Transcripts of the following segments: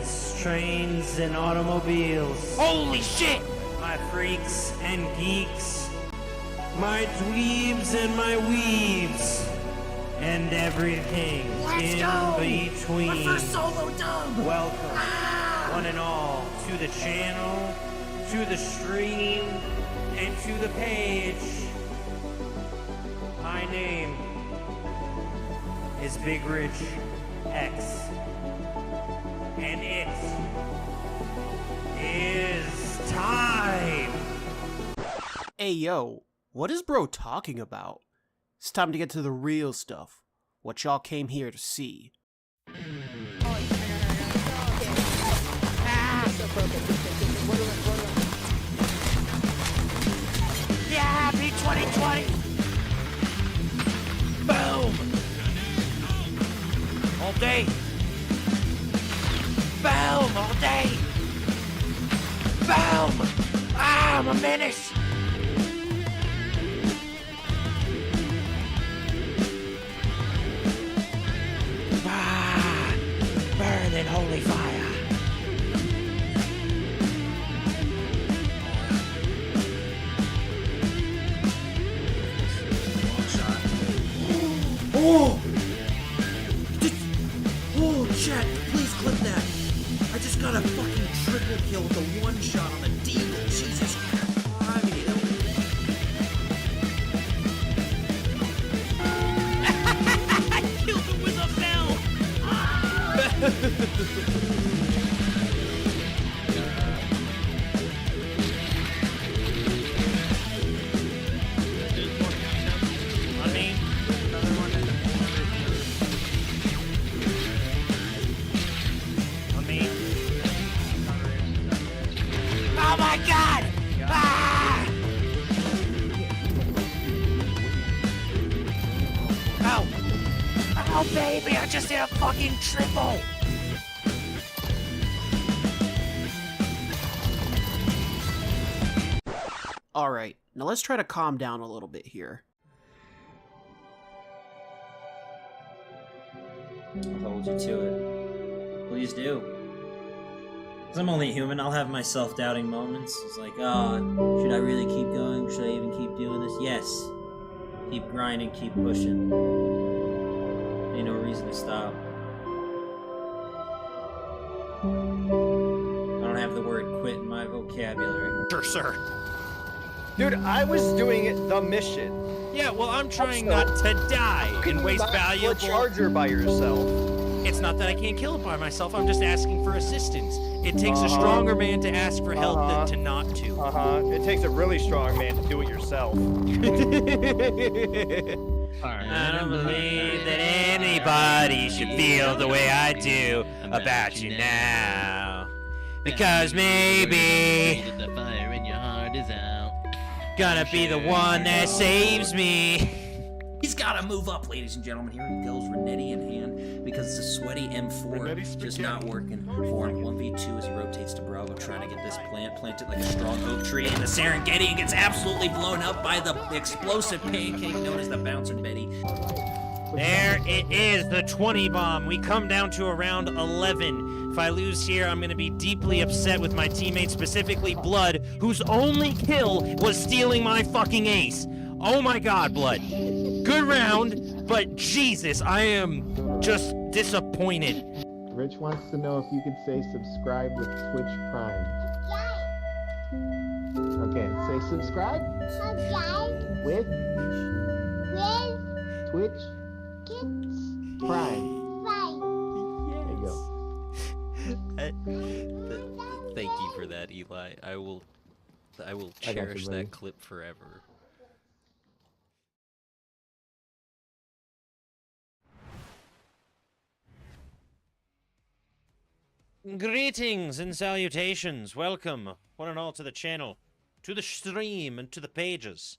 planes, trains, and automobiles. Holy shit! My freaks and geeks. My dweebs and my weebs. And everything in between. My first solo dub! Welcome, one and all, to the channel, to the stream, and to the page. My name is Big Rich X, and it is time. Hey yo, what is bro talking about? It's time to get to the real stuff, what y'all came here to see. Yeah, happy 2020! Boom! All day! Boom! All day! Boom! Ah, I'm a menace! Ah, burn in holy fire! Oh! Oh, chat, please clip that. I just got a fucking triple kill with a one shot on the deagle. Jesus Christ. I killed him with a bell! On me. On me. Oh my god! Ah! Ow! Oh baby, I just did a fucking triple! Alright, now let's try to calm down a little bit here. I'll hold you to it. Please do. Because I'm only human, I'll have my self-doubting moments. It's like, oh, should I really keep going? Should I even keep doing this? Yes. Keep grinding, keep pushing. Ain't no reason to stop. I don't have the word quit in my vocabulary. Sure, sir. Dude, I was doing it the mission. Yeah, well, I'm trying not to die and waste valuable... a charger by yourself. It's not that I can't kill it by myself, I'm just asking for assistance. It takes a stronger man to ask for help than to not to. It takes a really strong man to do it yourself. I don't believe that anybody should feel the way I do about you now. Because maybe the fire in your heart is out. gonna be the one that saves me. He's gotta move up, ladies and gentlemen. Here he goes, Renetti in hand, because the sweaty M4 just not working for him. 1v2 as he rotates to Bravo, trying to get this plant planted like a strong oak tree in the Serengeti, and gets absolutely blown up by the explosive pancake known as the Bouncing Betty. There it is, the 20 bomb. We come down to around 11. If I lose here, I'm gonna be deeply upset with my teammates, specifically Blood, whose only kill was stealing my fucking ace. Oh my god, Blood. Good round, but Jesus, I am just disappointed. Rich wants to know if you could say subscribe with Twitch Prime. Okay, say subscribe. With Twitch Prime. There you go. Thank you for that, Eli. I will cherish that clip forever. Greetings and salutations. Welcome, one and all, to the channel, to the stream, and to the pages.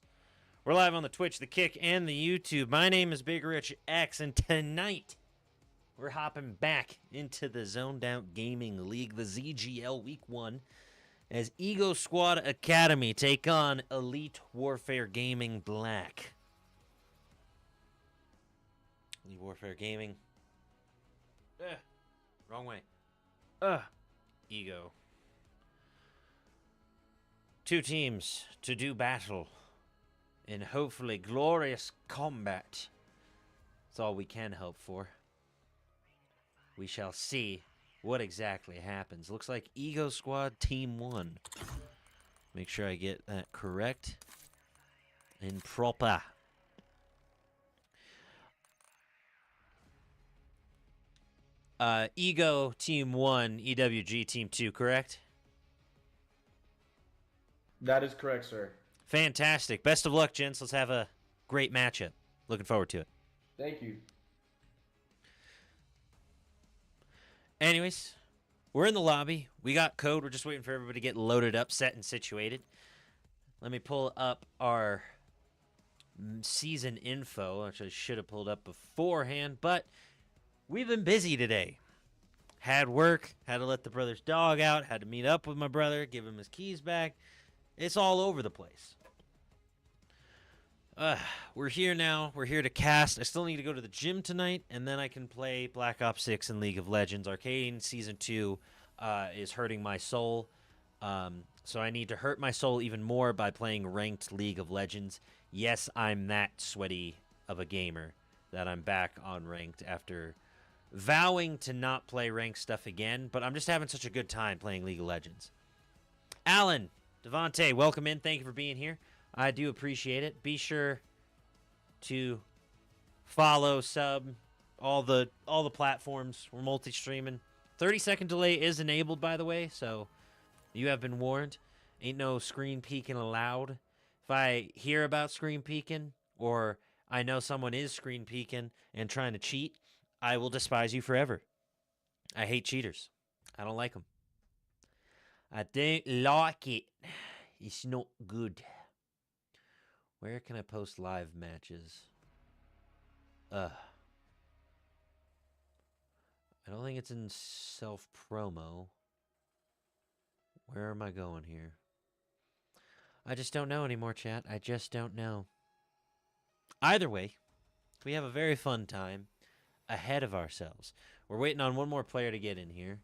We're live on the Twitch, the Kick, and the YouTube. My name is Big Rich X, and tonight we're hopping back into the Zoned Out Gaming League, the ZGL Week 1, as Ego Squad Academy take on Elite Warfare Gaming Black. Elite Warfare Gaming. Wrong way. Ego. Two teams to do battle in hopefully glorious combat. That's all we can hope for. We shall see what exactly happens. Looks like Ego Squad Team 1. Make sure I get that correct and proper. Ego Team 1, EWG Team 2, correct? That is correct, sir. Fantastic. Best of luck, gents. Let's have a great matchup. Looking forward to it. Thank you. Anyways, we're in the lobby. We got code. We're just waiting for everybody to get loaded up, set, and situated. Let me pull up our season info, which I should have pulled up beforehand, but we've been busy today. Had work, had to let the brother's dog out, had to meet up with my brother, give him his keys back. It's all over the place. We're here now. We're here to cast. I still need to go to the gym tonight, and then I can play Black Ops 6 and League of Legends. Arcane Season 2 is hurting my soul. So I need to hurt my soul even more by playing ranked League of Legends. Yes, I'm that sweaty of a gamer that I'm back on ranked after vowing to not play ranked stuff again, but I'm just having such a good time playing League of Legends. Alan, Devontae, welcome in. Thank you for being here. I do appreciate it. Be sure to follow, sub, all the platforms. We're multi-streaming. 30-second delay is enabled, by the way, so you have been warned. Ain't no screen peeking allowed. If I hear about screen peeking, or I know someone is screen peeking and trying to cheat, I will despise you forever. I hate cheaters. I don't like them. I don't like it. It's not good. Where can I post live matches? I don't think it's in self-promo. Where am I going here? I just don't know anymore, chat. I just don't know. Either way, we have a very fun time ahead of ourselves. We're waiting on one more player to get in here.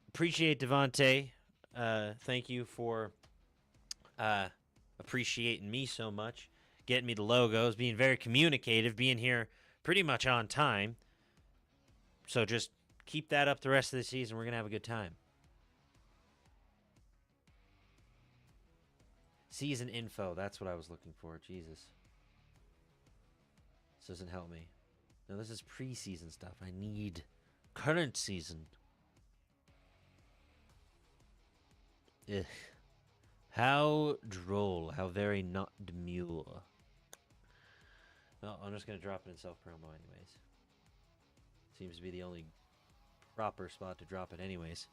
Appreciate Devontae. Thank you for appreciating me so much, getting me the logos, being very communicative, being here pretty much on time. So just keep that up the rest of the season. We're going to have a good time. Season info. That's what I was looking for. Jesus. This doesn't help me. No, this is preseason stuff. I need current season. Ugh. How droll. How very not demure. Well, I'm just going to drop it in self-promo anyways. Seems to be the only proper spot to drop it anyways.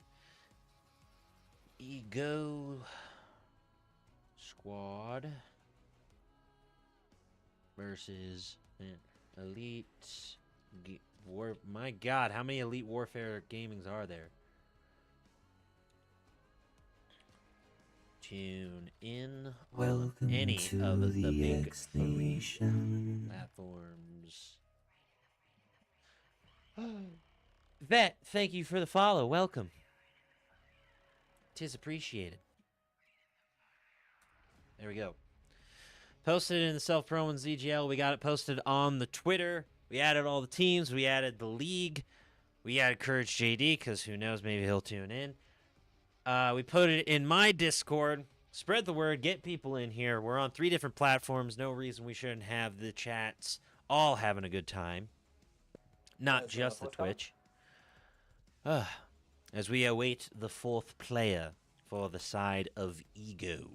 Ego Squad versus Elite War. My God, how many Elite Warfare gamings are there? Tune in on any of the big platforms. Vet, thank you for the follow. Welcome. 'Tis appreciated. There we go. Posted it in the self-pro and ZGL. We got it posted on the Twitter. We added all the teams. We added the league. We added Courage JD because who knows, maybe he'll tune in. We put it in my Discord. Spread the word. Get people in here. We're on 3 different platforms. No reason we shouldn't have the chats all having a good time. Not just the Twitch. As we await the 4th player for the side of Ego.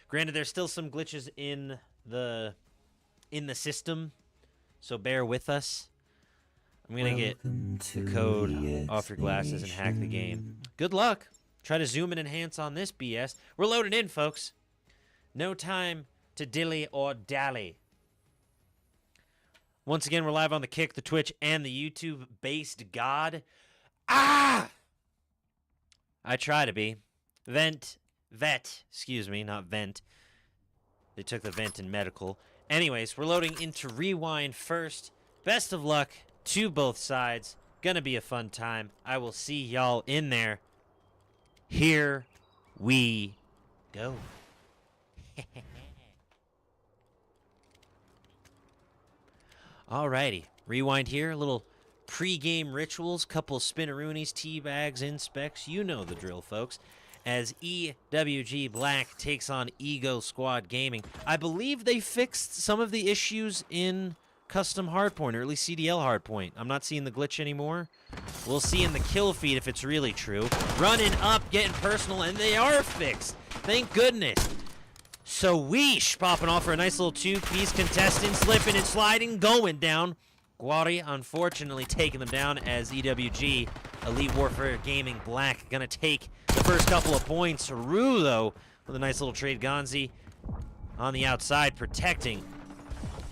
Granted, there's still some glitches in the system, so bear with us. I'm gonna get the code off your glasses and hack the game. Good luck. Try to zoom and enhance on this BS. We're loading in, folks. No time to dilly or dally. Once again, we're live on the Kick, the Twitch, and the YouTube-based God. Ah! I try to be. Vet, excuse me, not vent. They took the vent in medical. Anyways, we're loading into Rewind first. Best of luck to both sides. Gonna be a fun time. I will see y'all in there. Here we go. Alrighty, rewind here. A little pre-game rituals, couple spinneroonies, tea bags, inspects. You know the drill, folks. As EWG Black takes on Ego Squad Gaming. I believe they fixed some of the issues in custom hardpoint, or at least CDL hardpoint. I'm not seeing the glitch anymore. We'll see in the kill feed if it's really true. Running up, getting personal, and they are fixed. Thank goodness. So Weesh popping off for a nice little two-piece contestant, slipping and sliding, going down. Guari unfortunately taking them down as EWG Elite Warfare Gaming Black gonna take the first couple of points. Rue though with a nice little trade. Gonzi on the outside protecting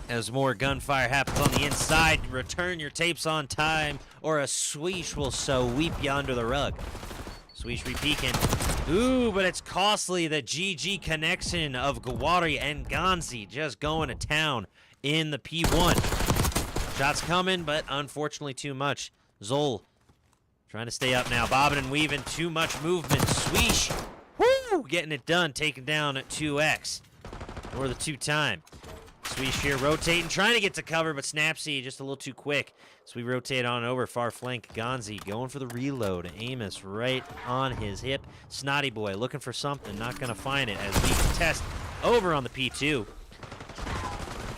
as more gunfire happens on the inside. Return your tapes on time or a Sweesh will sweep you under the rug. Sweesh re-peeking. Ooh, but it's costly. The GG connection of Guari and Gonzi just going to town in the P1. Shots coming, but unfortunately too much. Zol trying to stay up now. Bobbing and weaving. Too much movement. Sweesh. Woo! Getting it done. Taking down at 2x. Or the 2-time. Sweesh here rotating. Trying to get to cover, but Snapsy just a little too quick. So we rotate on over. Far flank. Gonzi going for the reload. Amos right on his hip. Snotty Boy looking for something. Not going to find it as we contest over on the P2.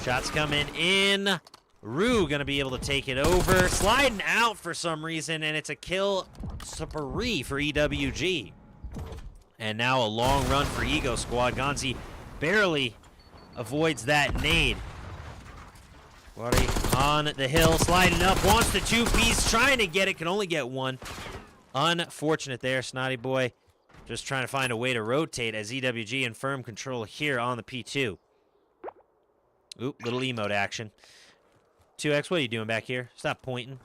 Shots coming in. Rue going to be able to take it over. Sliding out for some reason, and it's a kill spree for EWG. And now a long run for Ego Squad. Gonzi barely avoids that nade. Guari on the hill, sliding up, wants the two-piece, trying to get it, can only get one. Unfortunate there, Snotty Boy. Just trying to find a way to rotate as EWG in firm control here on the P2. Oop, little emote action. 2X, what are you doing back here? Stop pointing.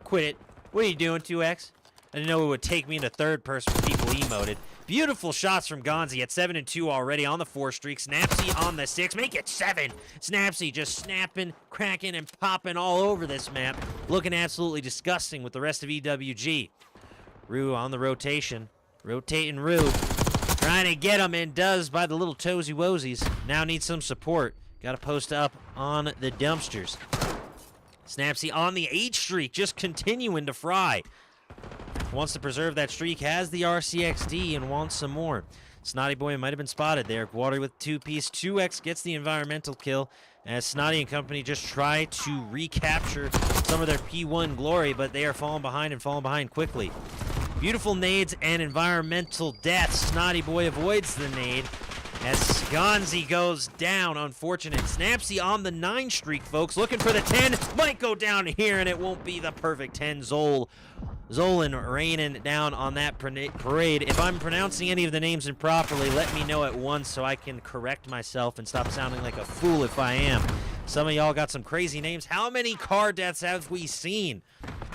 Quit it. What are you doing, 2X? I didn't know it would take me into third person when people emoted. Beautiful shots from Gonzi at 7 and 2 already on the 4 streak. Snapsy on the 6. Make it 7. Snapsy just snapping, cracking, and popping all over this map. Looking absolutely disgusting with the rest of EWG. Rue on the rotation. Rotating Rue. Trying to get him and does by the little toesy woesies. Now needs some support. Got to post up on the dumpsters. Snapsy on the 8 streak. Just continuing to fry. Wants to preserve that streak, has the RCXD, and wants some more. Snotty Boy might have been spotted there. Guari with 2-piece. 2X gets the environmental kill as Snotty and company just try to recapture some of their P1 glory, but they are falling behind and falling behind quickly. Beautiful nades and environmental deaths. Snotty Boy avoids the nade as Gonzi goes down. Unfortunate. Snapsy on the 9 streak, folks. Looking for the 10. Might go down here, and it won't be the perfect 10. Zolan raining down on that parade. If I'm pronouncing any of the names improperly, let me know at once so I can correct myself and stop sounding like a fool if I am. Some of y'all got some crazy names. How many car deaths have we seen?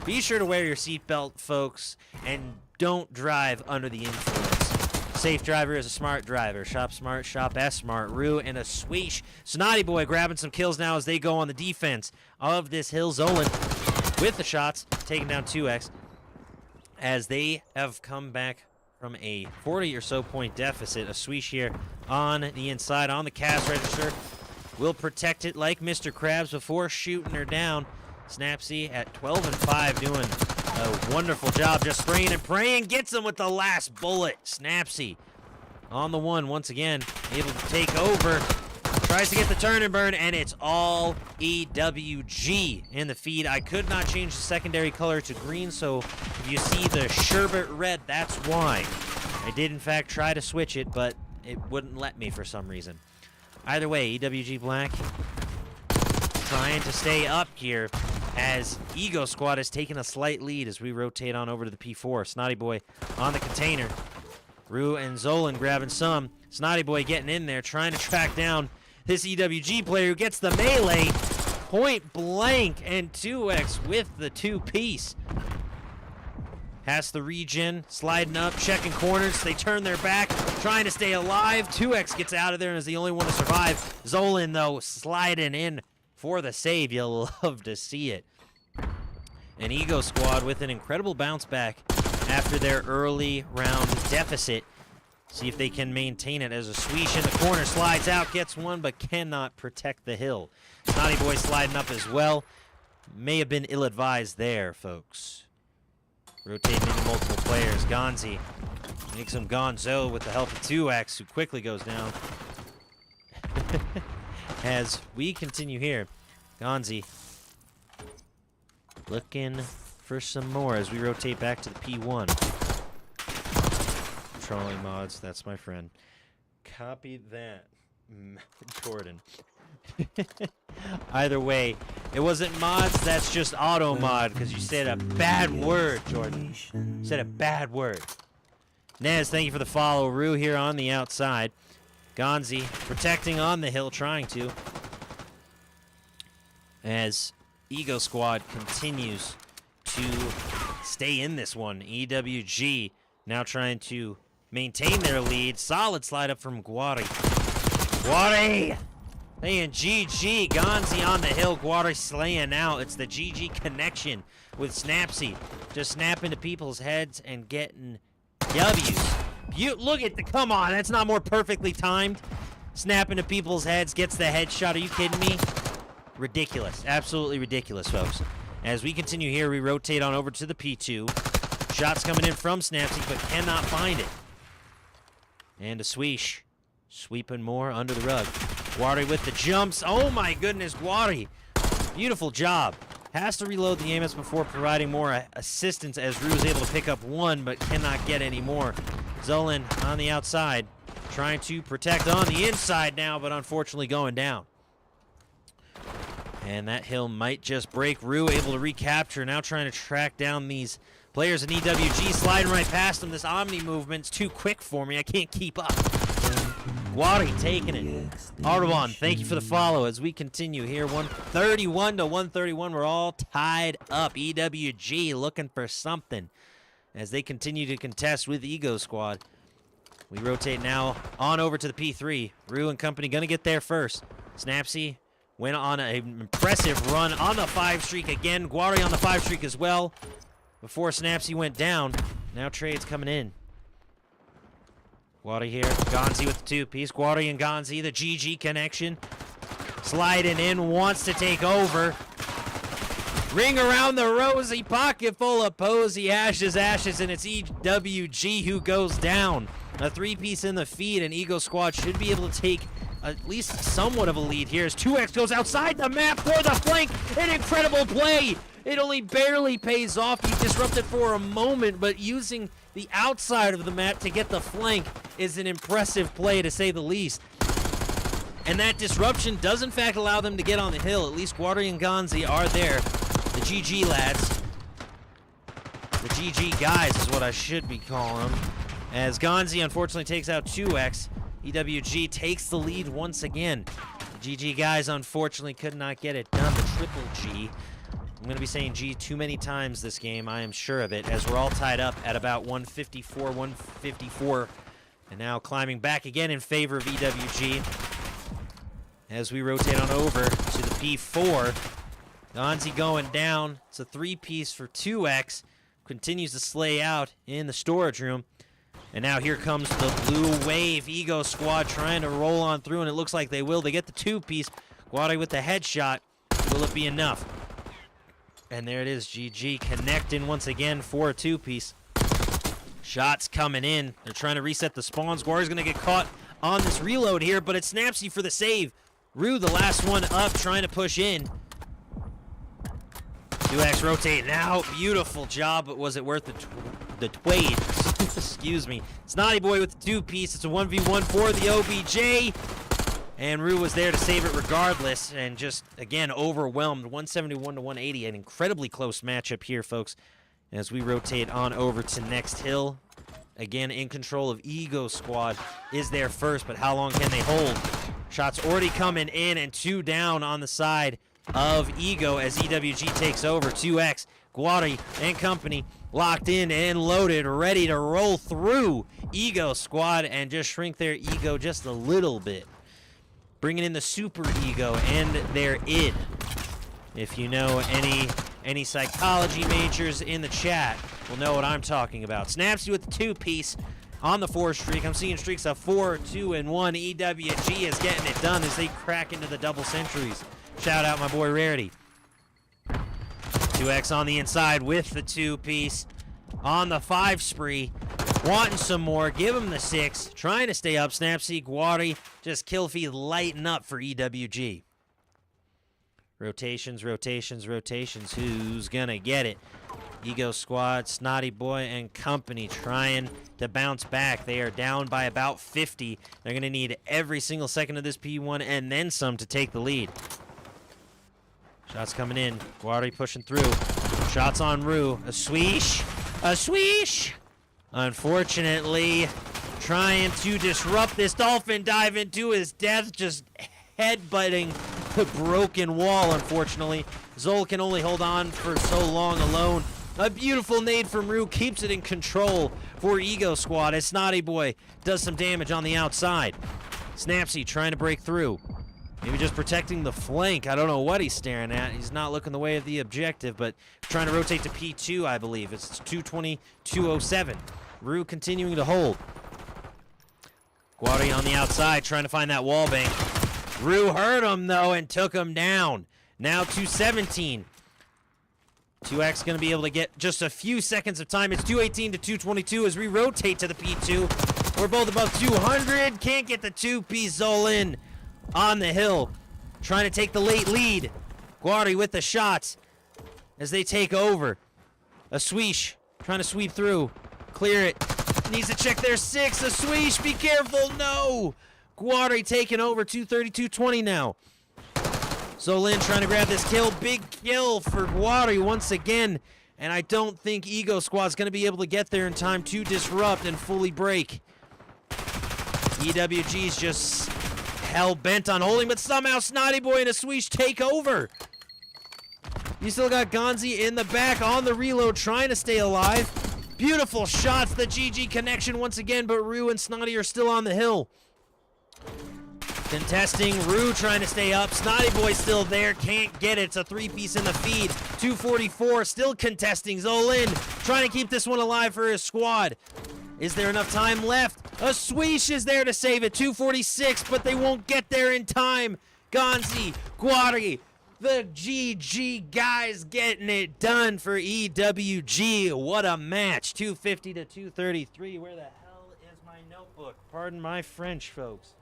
Be sure to wear your seatbelt, folks, and don't drive under the influence. Safe driver is a smart driver. Shop smart, shop S-smart. Rue and a Sweesh. Snotty Boy grabbing some kills now as they go on the defense of this hill. Zolan with the shots, taking down 2X. As they have come back from a 40 or so point deficit. A Sweesh here on the inside on the cast register. Will protect it like Mr. Krabs before shooting her down. Snapsy at 12 and 5 doing a wonderful job just spraying and praying. Gets him with the last bullet. Snapsy on the one once again. Able to take over. Tries to get the turn and burn, and it's all EWG in the feed. I could not change the secondary color to green, so if you see the sherbet red, that's why. I did, in fact, try to switch it, but it wouldn't let me for some reason. Either way, EWG Black trying to stay up here as Ego Squad has taken a slight lead as we rotate on over to the P4. Snotty Boy on the container. Rue and Zolan grabbing some. Snotty Boy getting in there, trying to track down this EWG player who gets the melee. Point blank, and 2X with the 2-piece. Has the regen, sliding up, checking corners. They turn their back, trying to stay alive. 2X gets out of there and is the only one to survive. Zolan, though, sliding in for the save. You'll love to see it. An Ego Squad with an incredible bounce back after their early round deficit. See if they can maintain it as a Swish in the corner slides out, gets one, but cannot protect the hill. Snotty Boy sliding up as well. May have been ill-advised there, folks. Rotating into multiple players. Gonzi makes him gonzo with the help of 2X, who quickly goes down. As we continue here, Gonzi looking for some more as we rotate back to the P1. Trolling mods, that's my friend. Copy that, Jordan. Either way, it wasn't mods, that's just auto mod, because you said a bad word, Jordan. You said a bad word. Nez, thank you for the follow. Rue here on the outside. Gonzi protecting on the hill, trying to. As Ego Squad continues to stay in this one. EWG now trying to maintain their lead. Solid slide up from Guari. Guari! Saying GG. Gonzi on the hill. Guari slaying out. It's the GG connection with Snapsy. Just snapping to people's heads and getting W's. Look at the, come on, that's not more perfectly timed. Snapping to people's heads, gets the headshot. Are you kidding me? Ridiculous. Absolutely ridiculous, folks. As we continue here, we rotate on over to the P2. Shots coming in from Snapsy, but cannot find it. And a Swish. Sweeping more under the rug. Guari with the jumps. Oh my goodness, Guari. Beautiful job. Has to reload the Amos before providing more assistance as Rue is able to pick up one, but cannot get any more. Zolan on the outside, trying to protect on the inside now, but unfortunately going down. And that hill might just break. Rue able to recapture, now trying to track down these players in EWG, sliding right past them. This Omni movement's too quick for me. I can't keep up. Guari taking it. Ardawan, thank you for the follow as we continue here. 131 to 131. We're all tied up. EWG looking for something as they continue to contest with Ego Squad. We rotate now on over to the P3. Rue and company going to get there first. Snapsy went on an impressive run on the 5 streak again. Guari on the 5 streak as well before Snapsy went down. Now trades coming in. Guari here, Gonzi with the 2-piece. Guari and Gonzi, the GG connection. Sliding in, wants to take over. Ring around the rosy, pocket full of posy. Ashes, and it's EWG who goes down. A 3-piece in the feed, and Ego Squad should be able to take at least somewhat of a lead here as 2X goes outside the map for the flank. An incredible play. It only barely pays off. He disrupted for a moment, but using the outside of the map to get the flank is an impressive play, to say the least. And that disruption does, in fact, allow them to get on the hill. At least Guari and Gonzi are there. The GG lads. The GG guys is what I should be calling them. As Gonzi, unfortunately, takes out 2X. EWG takes the lead once again. The GG guys, unfortunately, could not get it done. The triple G. I'm going to be saying G too many times this game, I am sure of it, as we're all tied up at about 154, 154. And now climbing back again in favor of EWG. As we rotate on over to the P4. Gonzi going down. It's a 3-piece for 2X. Continues to slay out in the storage room. And now here comes the blue wave. Ego Squad trying to roll on through, and it looks like they will. They get the 2-piece. Guari with the headshot. Will it be enough? And there it is, GG connecting once again for a 2-piece. Shots coming in. They're trying to reset the spawns. Guari's going to get caught on this reload here, but it's Snapsy for the save. Rue, the last one up, trying to push in. 2X rotate now. Beautiful job, but was it worth the Twade? Excuse me. Snotty Boy with the 2-piece. It's a 1v1 for the OBJ. And Rue was there to save it regardless, and just, again, overwhelmed. 171 to 180, an incredibly close matchup here, folks, as we rotate on over to next hill. Again, in control of Ego Squad is there first, but how long can they hold? Shots already coming in, and 2 down on the side of Ego as EWG takes over. 2X, Guari and company locked in and loaded, ready to roll through Ego Squad and just shrink their ego just a little bit. Bringing in the super ego and their id. If you know any psychology majors in the chat, will know what I'm talking about. Snapsy with the 2-piece on the 4 streak. I'm seeing streaks of 4, 2, and 1. EWG is getting it done as they crack into the double centuries. Shout out my boy Rarity. 2X on the inside with the 2-piece on the 5 spree. Wanting some more. Give him the 6. Trying to stay up. Snapsy, Guari, just kill feed lighting up for EWG. Rotations, rotations, rotations. Who's gonna get it? Ego Squad, Snotty Boy, and company trying to bounce back. They are down by about 50. They're going to need every single second of this P1 and then some to take the lead. Shots coming in. Guari pushing through. Shots on Rue. A swish. A swish! Unfortunately, trying to disrupt this dolphin dive into his death, just headbutting the broken wall, unfortunately. Zol can only hold on for so long alone. A beautiful nade from Rue keeps it in control for Ego Squad as Snotty Boy does some damage on the outside. Snapsy trying to break through. Maybe just protecting the flank. I don't know what he's staring at. He's not looking the way of the objective, but trying to rotate to P2, I believe. It's 220, 207. Rue continuing to hold. Guari on the outside trying to find that wall bank. Rue heard him, though, and took him down. Now 217. 2X going to be able to get just a few seconds of time. It's 218 to 222 as we rotate to the P2. We're both above 200. Can't get the 2-piece Zol in on the hill. Trying to take the late lead. Guari with the shots as they take over. A swish. Trying to sweep through. Clear it. Needs to check their 6. A swish. Be careful. No. Guari taking over. 230, 220 now. Zolin trying to grab this kill. Big kill for Guari once again. And I don't think Ego Squad's going to be able to get there in time to disrupt and fully break. EWG's just hell-bent on holding, but somehow Snotty Boy and a swish take over. You still got Gonzi in the back on the reload trying to stay alive. Beautiful shots. The GG connection once again, but Rue and Snotty are still on the hill. Contesting, Rue trying to stay up. Snotty Boy still there, can't get it. It's a 3-piece in the feed. 244, still contesting. Zolin trying to keep this one alive for his squad. Is there enough time left? A swish is there to save it. 246, but they won't get there in time. Gonzi, Guari, the GG guys getting it done for EWG. What a match. 250 to 233. Where the hell is my notebook? Pardon my French, folks.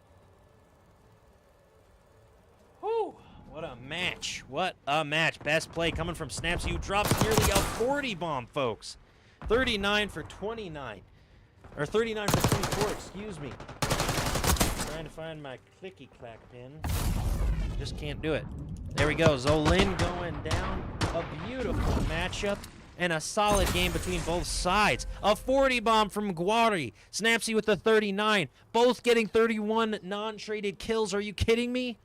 Whew, what a match. What a match. Best play coming from Snapsy, who drops nearly a 40 bomb, folks. 39 for 29. Or 39 for 24, excuse me. Trying to find my clicky-clack pin. Just can't do it. There we go. Zolin going down. A beautiful matchup and a solid game between both sides. A 40 bomb from Guari. Snapsy with the 39. Both getting 31 non-traded kills. Are you kidding me?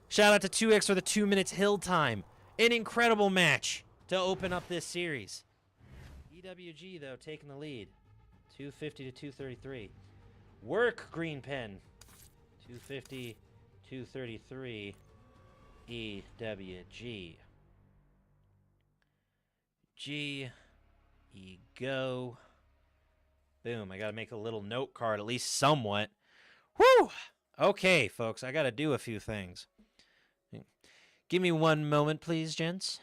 Shout out to 2X for the 2 minutes hill time. An incredible match to open up this series. EWG, though, taking the lead. 250 to 233. Work, Green Pen. 250, 233. EWG. Go. Boom. I got to make a little note card, at least somewhat. Whew. Okay, folks. I got to do a few things. Give me one moment, please, gents.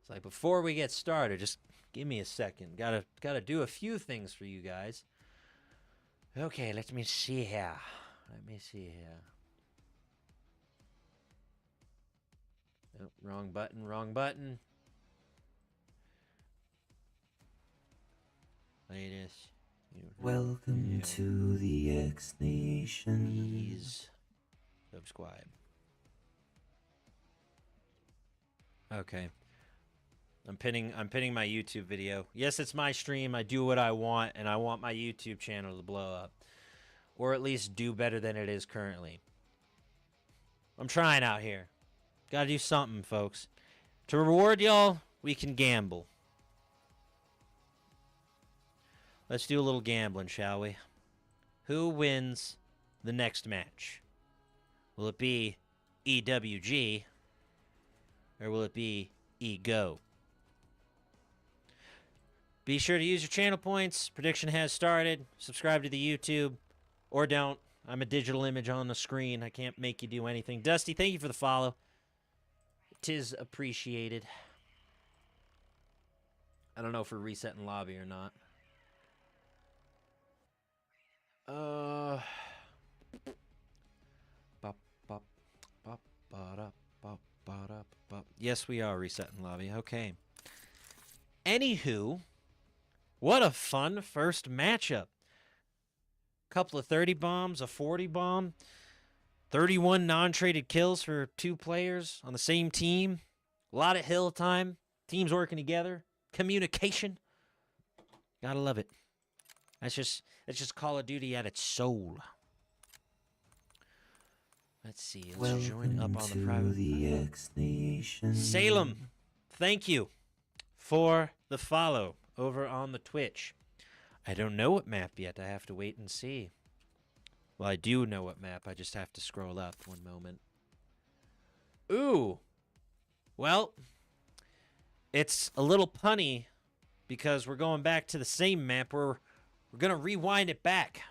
It's like before we get started, just give me a second. Gotta do a few things for you guys. Okay, let me see here. Oh, wrong button. Latest. Welcome to the X Nation. Please subscribe. Okay. I'm pinning my YouTube video. Yes, it's my stream. I do what I want, and I want my YouTube channel to blow up. Or at least do better than it is currently. I'm trying out here. Gotta do something, folks. To reward y'all, we can gamble. Let's do a little gambling, shall we? Who wins the next match? Will it be EWG? Or will it be EGO? Be sure to use your channel points. Prediction has started. Subscribe to the YouTube. Or don't. I'm a digital image on the screen. I can't make you do anything. Dusty, thank you for the follow. 'Tis appreciated. I don't know if we're resetting lobby or not. Yes, we are resetting lobby. Okay. Anywho, what a fun first matchup. Couple of 30 bombs, a 40 bomb, 31 non-traded kills for 2 players on the same team. A lot of hill time. Teams working together. Communication. Gotta love it. That's just Call of Duty at its soul. Let's see. Let's join up on the private. The X Nation. Salem, thank you for the follow over on the Twitch. I don't know what map yet. I have to wait and see. Well, I do know what map. I just have to scroll up one moment. Ooh. Well, it's a little punny because we're going back to the same map. We're going to rewind it back.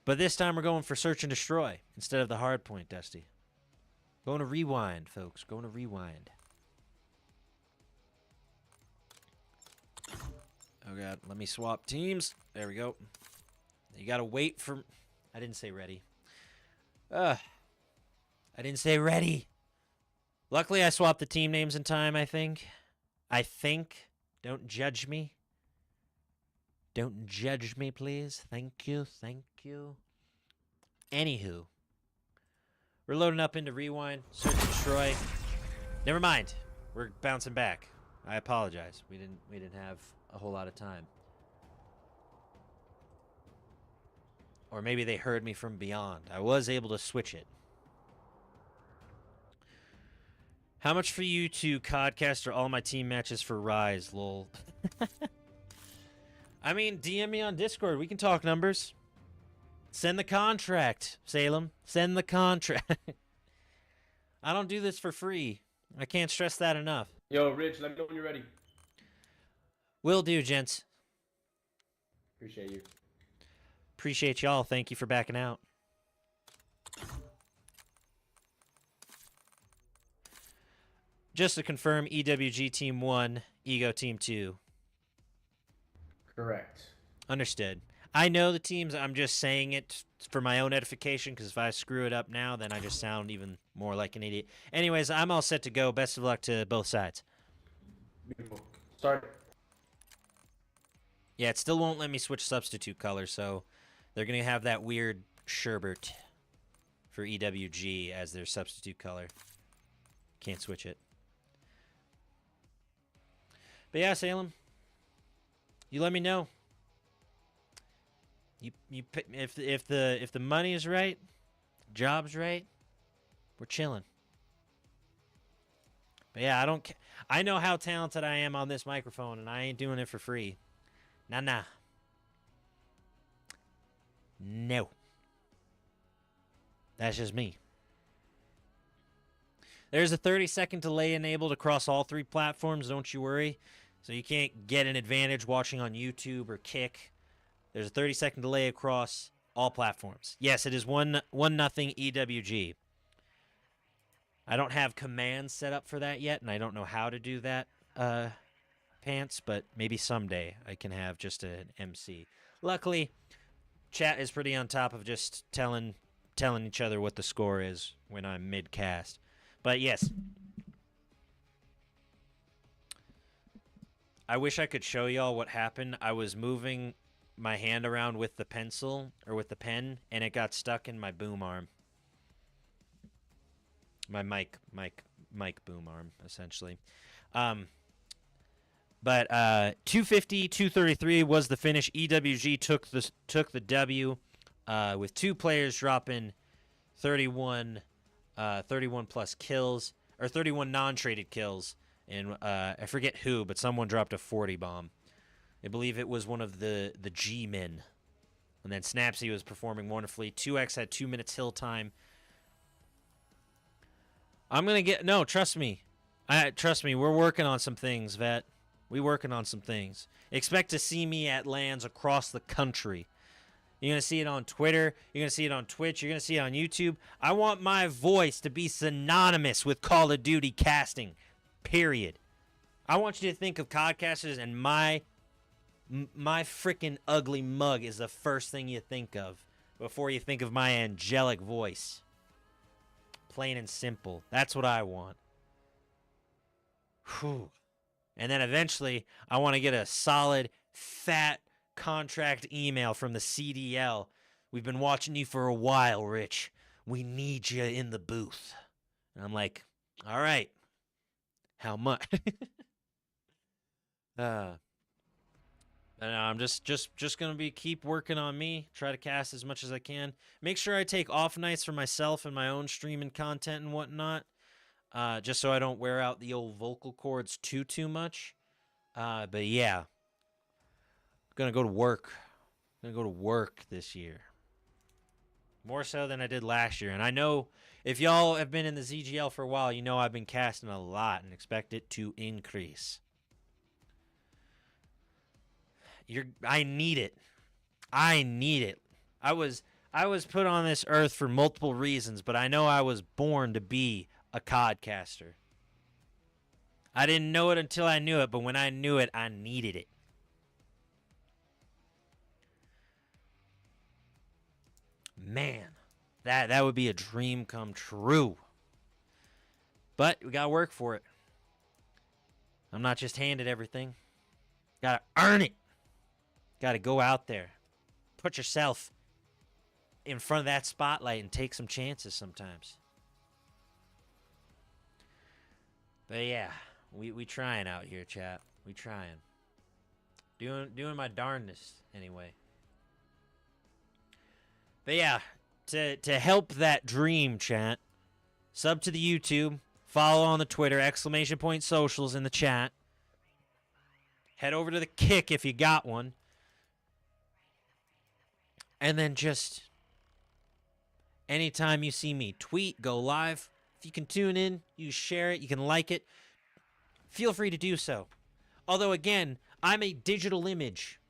But this time we're going for search and destroy instead of the hard point, Dusty. Going to rewind, folks. Going to rewind. Oh, God. Let me swap teams. There we go. You got to wait for... I didn't say ready. I didn't say ready. Luckily, I swapped the team names in time, I think. Don't judge me. Don't judge me, please. Thank you. Thank you. Anywho. We're loading up into rewind. Search and destroy. Never mind. We're bouncing back. I apologize. We didn't have a whole lot of time. Or maybe they heard me from beyond. I was able to switch it. How much for you to CODCast are all my team matches for Rise, lol? I mean, DM me on Discord. We can talk numbers. Send the contract, Salem. Send the contract. I don't do this for free. I can't stress that enough. Yo, Rich, let me know when you're ready. Will do, gents. Appreciate you. Appreciate y'all. Thank you for backing out. Just to confirm, EWG Team 1, Ego Team 2. Correct. Understood. I know the teams. I'm just saying it for my own edification, because if I screw it up now, then I just sound even more like an idiot. Anyways, I'm all set to go. Best of luck to both sides. Beautiful. Start. Yeah, it still won't let me switch substitute color, so they're going to have that weird sherbet for EWG as their substitute color. Can't switch it. But yeah, Salem, you let me know. If the money is right, job's right, we're chilling. But yeah, I know how talented I am on this microphone, and I ain't doing it for free. Nah. No. That's just me. There's a 30-second delay enabled across all 3 platforms, don't you worry. So you can't get an advantage watching on YouTube or Kick. There's a 30-second delay across all platforms. Yes, it is 1-0 EWG. I don't have commands set up for that yet, and I don't know how to do that, Pants, but maybe someday I can have just an MC. Luckily, chat is pretty on top of just telling each other what the score is when I'm mid-cast. But yes, I wish I could show y'all what happened. I was moving my hand around with the pencil or with the pen, and it got stuck in my boom arm. My mic boom arm, essentially. But 250-233 was the finish. EWG took the W, with 2 players dropping 31 plus kills, or 31 non-traded kills, and I forget who, but someone dropped a 40 bomb. I believe it was one of the G-men. And then Snapsy was performing wonderfully. 2X had 2 minutes hill time I'm gonna get no. Trust me, trust me. We're working on some things, Vet. We working on some things. Expect to see me at lands across the country. You're gonna see it on Twitter. You're gonna see it on Twitch. You're gonna see it on YouTube. I want my voice to be synonymous with Call of Duty casting. Period. I want you to think of CODcasters and my freaking ugly mug is the first thing you think of before you think of my angelic voice. Plain and simple. That's what I want. Whew. And then eventually, I want to get a solid, fat contract email from the CDL. We've been watching you for a while, Rich. We need you in the booth. And I'm like, all right. How much? I'm just gonna keep working on me. Try to cast as much as I can. Make sure I take off nights for myself and my own streaming content and whatnot. Just so I don't wear out the old vocal cords too much. But yeah, gonna go to work. Gonna go to work this year. More so than I did last year. And I know if y'all have been in the ZGL for a while, you know I've been casting a lot and expect it to increase. I need it. I need it. I was put on this earth for multiple reasons, but I know I was born to be a CODcaster. I didn't know it until I knew it, but when I knew it, I needed it. Man, that would be a dream come true. But we gotta work for it. I'm not just handed everything. Gotta earn it. Gotta go out there. Put yourself in front of that spotlight and take some chances sometimes. But yeah, we trying out here, chat. We trying. Doing my darndest anyway. But yeah, to help that dream, chat, sub to the YouTube, follow on the Twitter, !socials in the chat. Head over to the Kick if you got one. And then just anytime you see me tweet, go live. If you can tune in, you share it, you can like it, feel free to do so. Although, again, I'm a digital image.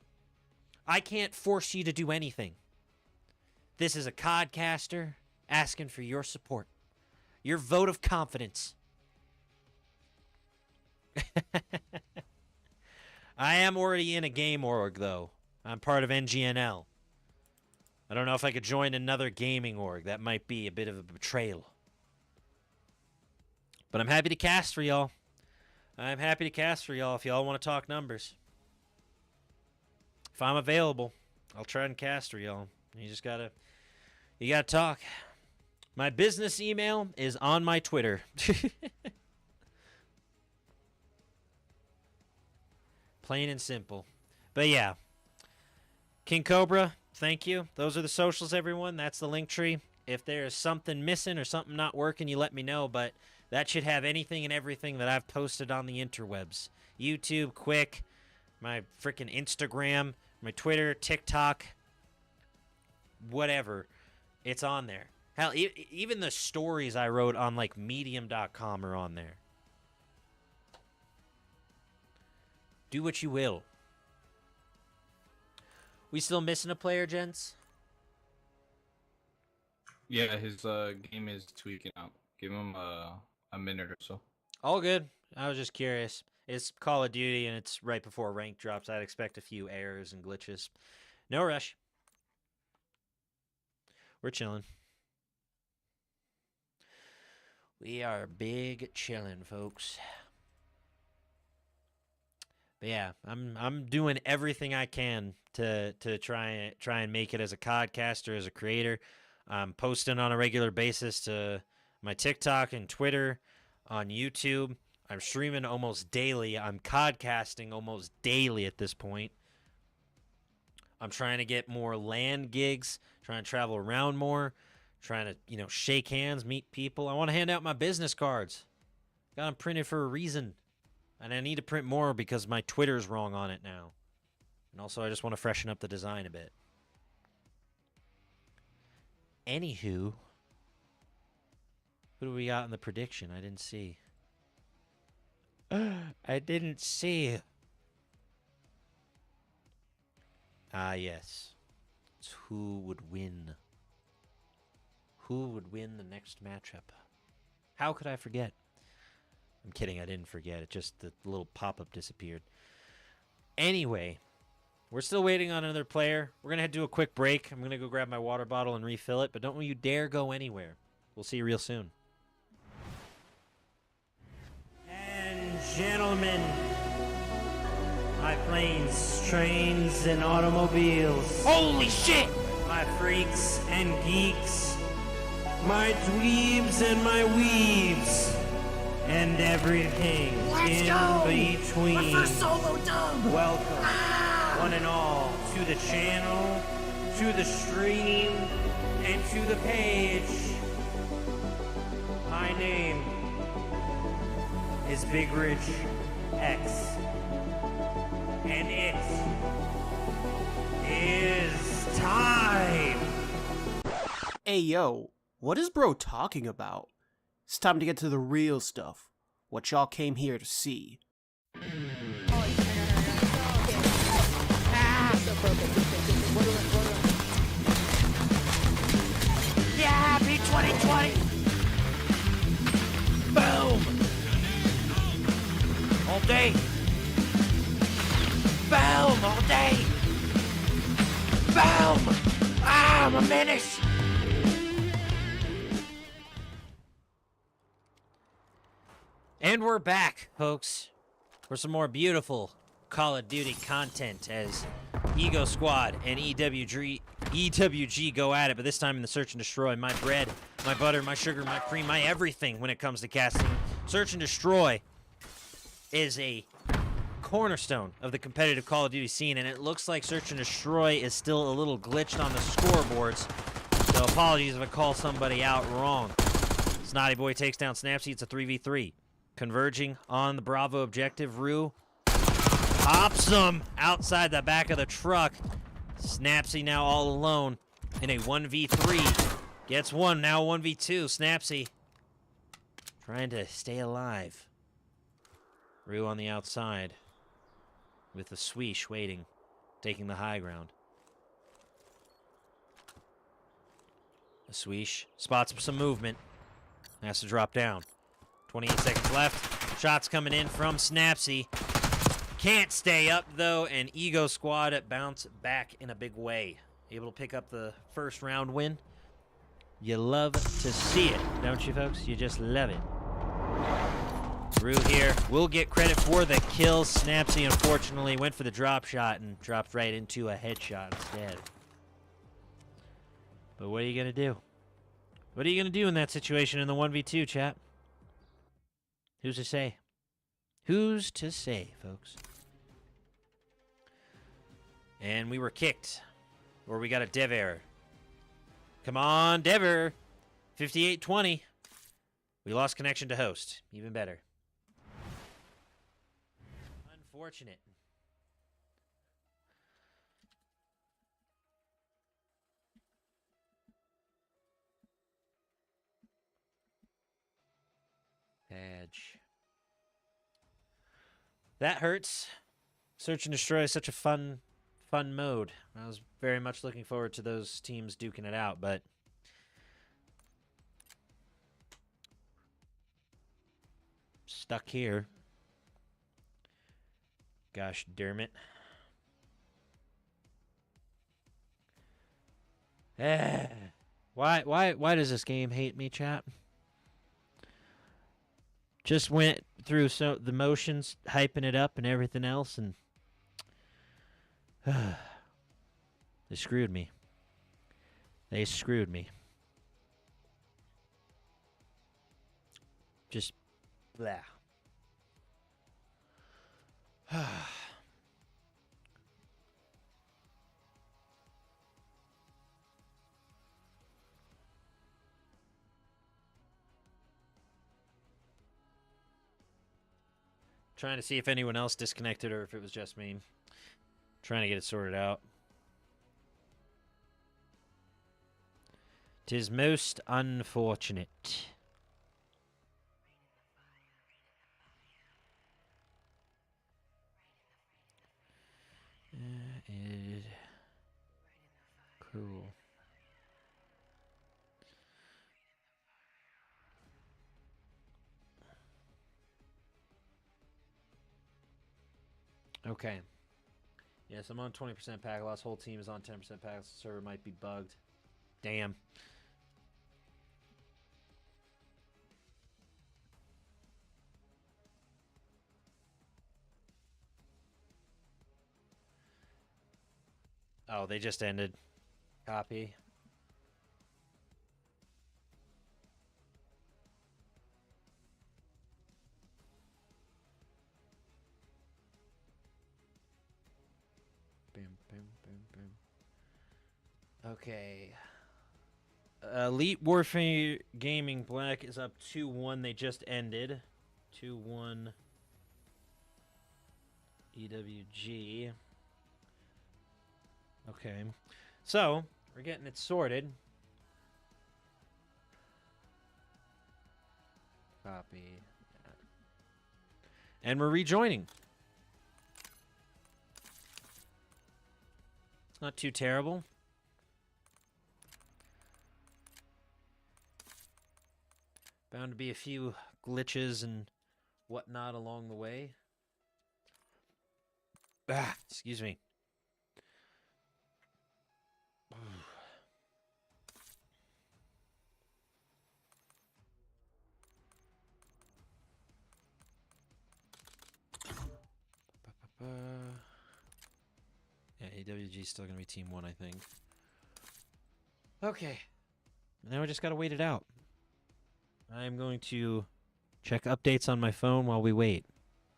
I can't force you to do anything. This is a CODcaster asking for your support, your vote of confidence. I am already in a game org, though. I'm part of NGNL. I don't know if I could join another gaming org. That might be a bit of a betrayal. But I'm happy to cast for y'all. I'm happy to cast for y'all if y'all want to talk numbers. If I'm available, I'll try and cast for y'all. You gotta talk. My business email is on my Twitter. Plain and simple. But yeah. King Cobra, thank you. Those are the socials, everyone. That's the link tree. If there's something missing or something not working, you let me know. But that should have anything and everything that I've posted on the interwebs. YouTube, Quick, my freaking Instagram, my Twitter, TikTok, whatever. It's on there. Hell, even the stories I wrote on, like, Medium.com are on there. Do what you will. We still missing a player, gents? Yeah, his game is tweaking out. Give him a minute or so. All good. I was just curious. It's Call of Duty, and it's right before rank drops. I'd expect a few errors and glitches. No rush. We're chilling. We are big chilling, folks. But yeah, I'm doing everything I can to try and make it as a CODcaster, as a creator. I'm posting on a regular basis to my TikTok and Twitter, on YouTube. I'm streaming almost daily. I'm CODcasting almost daily at this point. I'm trying to get more land gigs, trying to travel around more, trying to, shake hands, meet people. I want to hand out my business cards. Got them printed for a reason. And I need to print more because my Twitter's wrong on it now. And also, I just want to freshen up the design a bit. Anywho, Who do we got in the prediction? I didn't see. I didn't see. Ah, yes. It's who would win. Who would win the next matchup? How could I forget? I'm kidding, I didn't forget. It just, the little pop-up disappeared. Anyway, we're still waiting on another player. We're going to do a quick break. I'm going to go grab my water bottle and refill it, but don't you dare go anywhere. We'll see you real soon. And gentlemen, my planes, trains, and automobiles. Holy shit! My freaks and geeks. My dweebs and my weaves. And everything in between. My first solo dub! Welcome, one and all, to the channel, to the stream, and to the page. My name is Big Rich X. And it is time! Hey yo, what is bro talking about? It's time to get to the real stuff. What y'all came here to see. Yeah, happy 2020! Boom! All day! Boom! All day! Boom! Ah, I'm a menace! And we're back, folks, for some more beautiful Call of Duty content as Ego Squad and EWG go at it, but this time in the Search and Destroy. My bread, my butter, my sugar, my cream, my everything when it comes to casting. Search and Destroy is a cornerstone of the competitive Call of Duty scene, and it looks like Search and Destroy is still a little glitched on the scoreboards, so apologies if I call somebody out wrong. Snotty Boy takes down Snapsy. It's a 3v3. Converging on the Bravo objective, Rue pops him outside the back of the truck. Snapsy now all alone in a 1v3. Gets one, now 1v2. Snapsy trying to stay alive. Rue on the outside with the Swish waiting, taking the high ground. The Swish spots some movement. Has to drop down. 28 seconds left. Shots coming in from Snapsy. Can't stay up, though, and Ego Squad bounce back in a big way. Able to pick up the first round win. You love to see it, don't you, folks? You just love it. Rue here will get credit for the kill. Snapsy, unfortunately, went for the drop shot and dropped right into a headshot instead. But what are you going to do? What are you going to do in that situation in the 1v2, chat? Who's to say? Who's to say, folks? And we were kicked. Or we got a dev error. Come on, Dever. 58-20. We lost connection to host. Even better. Unfortunate. Badge. That hurts. Search and Destroy is such a fun mode. I was very much looking forward to those teams duking it out, but stuck here. Gosh darn it. Why does this game hate me, chat? Just went through the motions, hyping it up and everything else, and they screwed me. They screwed me. Just blah. Trying to see if anyone else disconnected or if it was just me. Trying to get it sorted out. 'Tis most unfortunate. Cool. Okay. Yes, I'm on 20% pack loss. Whole team is on 10% pack loss. The server might be bugged. Damn. Oh, they just ended. Copy. Bam, bam, bam, bam. Okay. Elite Warfare Gaming Black is up 2-1. They just ended. 2-1 EWG. Okay. So, we're getting it sorted. Copy. And we're rejoining. It's not too terrible. Bound to be a few glitches and whatnot along the way. Ah, excuse me. Yeah, AWG is still going to be Team 1, I think. Okay. Now we just got to wait it out. I'm going to check updates on my phone while we wait.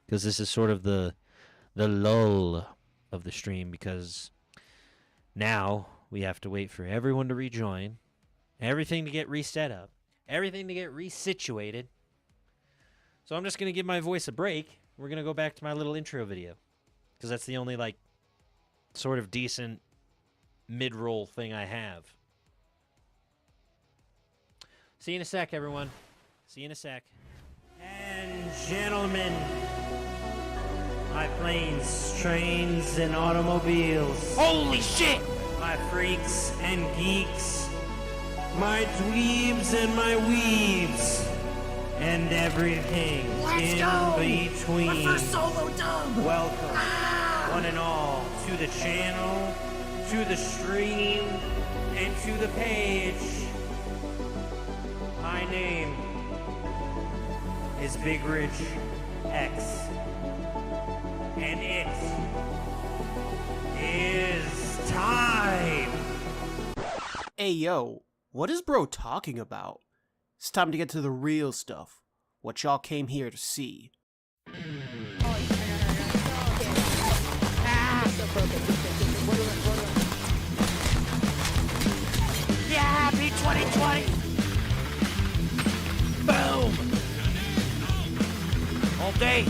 Because this is sort of the lull of the stream. Because now we have to wait for everyone to rejoin. Everything to get reset up. Everything to get resituated. So I'm just going to give my voice a break. We're going to go back to my little intro video. Because that's the only, like, sort of decent mid-roll thing I have. See you in a sec, everyone. See you in a sec. And gentlemen, my planes, trains, and automobiles. Holy shit! My freaks and geeks. My dweebs and my weaves. And everything in between. My first solo dub! Welcome, one and all, to the channel, to the stream, and to the page. My name is Big Rich X, and it is time. Hey yo, what is bro talking about? It's time to get to the real stuff. What y'all came here to see. Yeah, happy 2020! Boom! All day!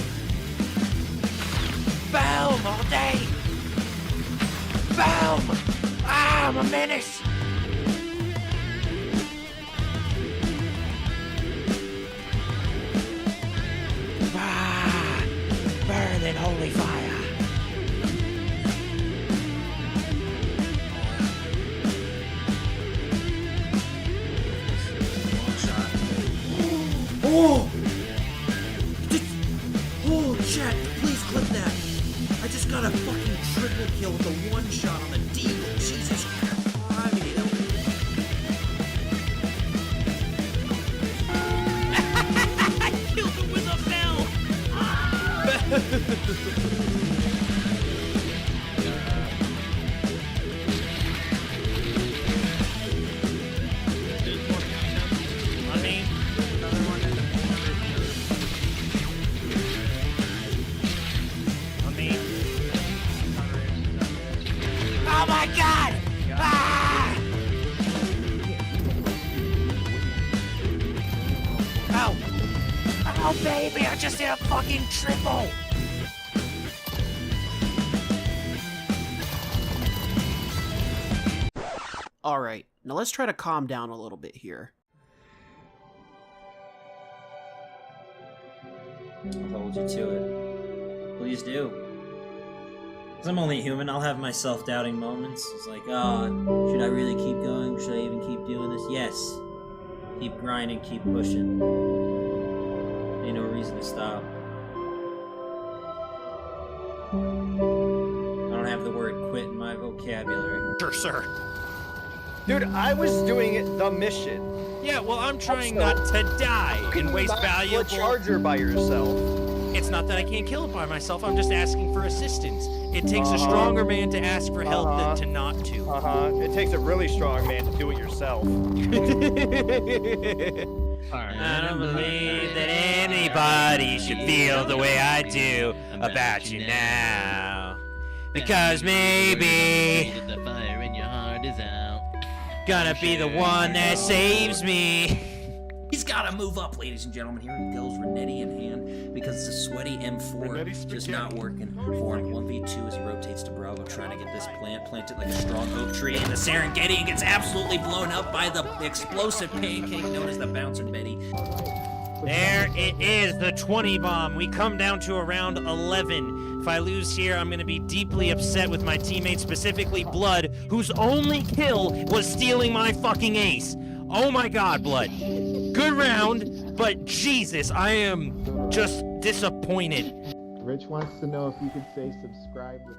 Boom! All day! Boom! Ah, I'm a menace! Ah, burn in holy fire! Oh! Oh, chat, please clip that. I just got a fucking triple kill with a one shot on the Deagle. Jesus Christ. I killed him with a bell! On me. On me. Oh my god! Ah! Oh! Oh baby, I just did a fucking triple! Alright, now let's try to calm down a little bit here. I'll hold you to it. Please do. Because I'm only human, I'll have my self-doubting moments. It's like, oh, should I really keep going? Should I even keep doing this? Yes. Keep grinding, keep pushing. Ain't no reason to stop. I don't have the word quit in my vocabulary. Sure, sir. Dude, I was doing the mission. Yeah, well, I'm trying Also, not to die Can and you waste not kill a valuable... charger by yourself? It's not that I can't kill it by myself, I'm just asking for assistance. It takes a stronger man to ask for help than to not to. It takes a really strong man to do it yourself. I don't believe that anybody should feel the way I do about you now. Because maybe the fire in your heart is out. gonna be the one that saves me. He's got to move up, ladies and gentlemen. Here he goes, Renetti in hand, because the sweaty M4 just not working for him. 1v2 as he rotates to Bravo, trying to get this plant planted like a strong oak tree in the Serengeti, and gets absolutely blown up by the explosive pancake known as the Bouncing Betty. There it is, the 20 bomb. We come down to around 11. If I lose here, I'm going to be deeply upset with my teammates, specifically Blood, whose only kill was stealing my fucking ace. Oh my god, Blood. Good round, but Jesus, I am just disappointed. Rich wants to know if you could say subscribe with...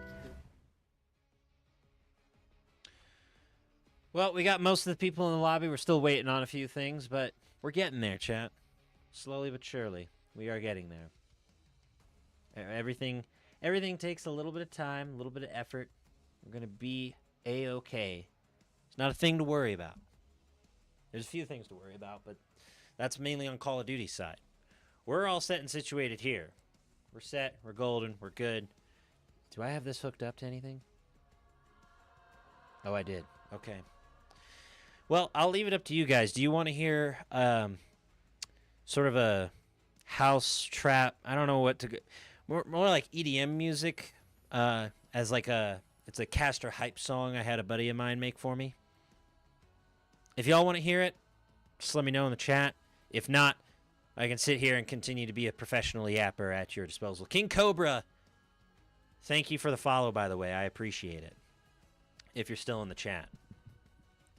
Well, we got most of the people in the lobby. We're still waiting on a few things, but we're getting there, chat. Slowly but surely, we are getting there. Everything takes a little bit of time, a little bit of effort. We're going to be A-okay. It's not a thing to worry about. There's a few things to worry about, but that's mainly on Call of Duty's side. We're all set and situated here. We're set, we're golden, we're good. Do I have this hooked up to anything? Oh, I did. Okay. Well, I'll leave it up to you guys. Do you want to hear sort of a house trap? I don't know what to go. More like EDM music as like it's a caster hype song I had a buddy of mine make for me. If y'all want to hear it, just let me know in the chat. If not, I can sit here and continue to be a professional yapper at your disposal. King Cobra, thank you for the follow, by the way. I appreciate it. If you're still in the chat.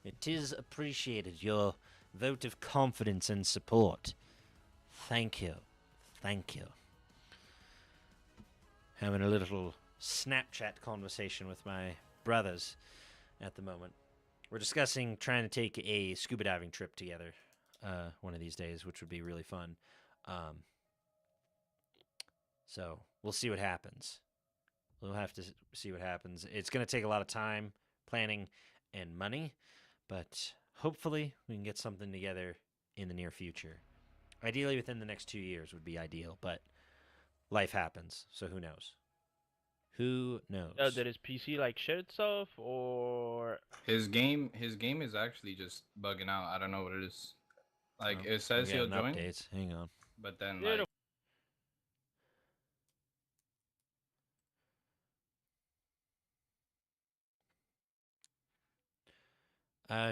It is appreciated, your vote of confidence and support. Thank you. Thank you. Having a little Snapchat conversation with my brothers at the moment. We're discussing trying to take a scuba diving trip together one of these days, which would be really fun. So we'll see what happens. We'll have to see what happens. It's going to take a lot of time, planning, and money, but hopefully we can get something together in the near future. Ideally within the next 2 years would be ideal, but life happens, so who knows? Who knows? Did his PC like shit itself, or his game is actually just bugging out. I don't know what it is. Like it says he'll join. Updates. Hang on. But then yeah,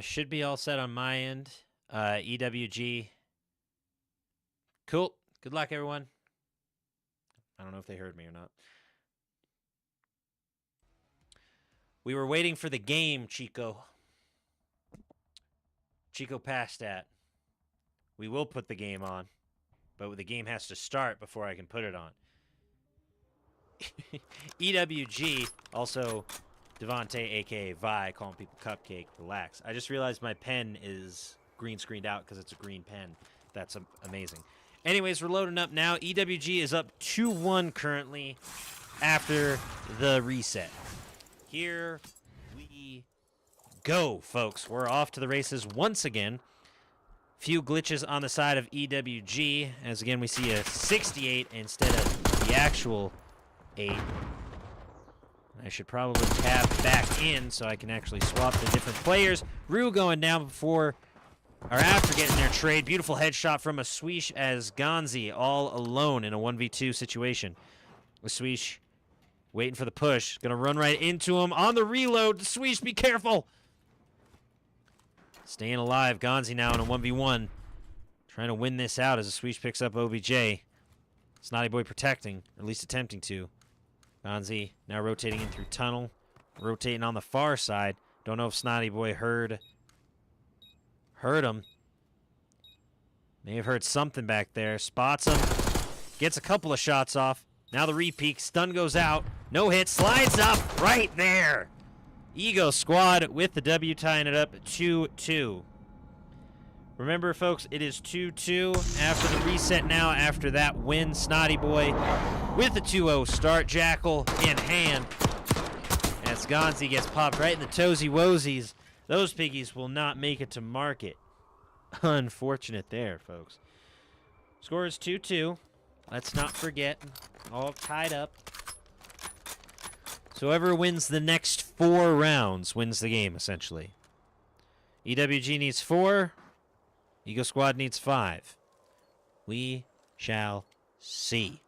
should be all set on my end. EWG. Cool. Good luck, everyone. I don't know if they heard me or not. We were waiting for the game, Chico. Chico passed that. We will put the game on, but the game has to start before I can put it on. EWG, also Devontae, a.k.a. Vi, calling people Cupcake, relax. I just realized my pen is green screened out because it's a green pen. That's amazing. Anyways, we're loading up now. EWG is up 2-1 currently after the reset. Here we go, folks. We're off to the races once again. Few glitches on the side of EWG, as again we see a 68 instead of the actual 8. I should probably tab back in so I can actually swap the different players. Rue going down before or after getting their trade. Beautiful headshot from a Swish as Gonzi all alone in a 1v2 situation. The Swish waiting for the push. Gonna run right into him on the reload. Swish, be careful. Staying alive. Gonzi now in a 1v1. Trying to win this out as a Swish picks up OBJ. Snotty Boy protecting, or at least attempting to. Gonzi now rotating in through tunnel. Rotating on the far side. Don't know if Snotty Boy heard him. May have heard something back there. Spots him. Gets a couple of shots off. Now the repeat. Stun goes out. No hit. Slides up right there. Ego Squad with the W, tying it up 2-2. Remember, folks, it is 2-2 after the reset now. After that win, Snotty Boy with the 2-0 start. Jackal in hand. As Gonzi gets popped right in the toesy woesies. Those piggies will not make it to market. Unfortunate there, folks. Score is 2-2. Let's not forget. All tied up. So whoever wins the next 4 rounds wins the game, essentially. EWG needs 4. Ego Squad needs 5. We shall see.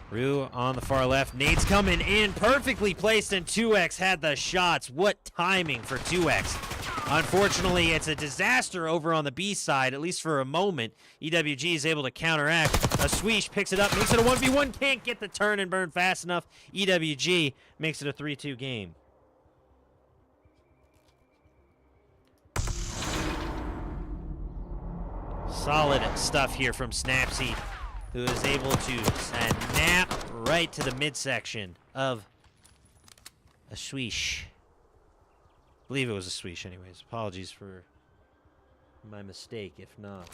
Rue on the far left. Nade's coming in. Perfectly placed, and 2X had the shots. What timing for 2X. Unfortunately, it's a disaster over on the B side, at least for a moment. EWG is able to counteract. A Sweesh picks it up, makes it a 1v1. Can't get the turn and burn fast enough. EWG makes it a 3-2 game. Solid stuff here from Snapseed, who is able to snap right to the midsection of a Sweesh. I believe it was a Sweesh anyways. Apologies for my mistake, if not.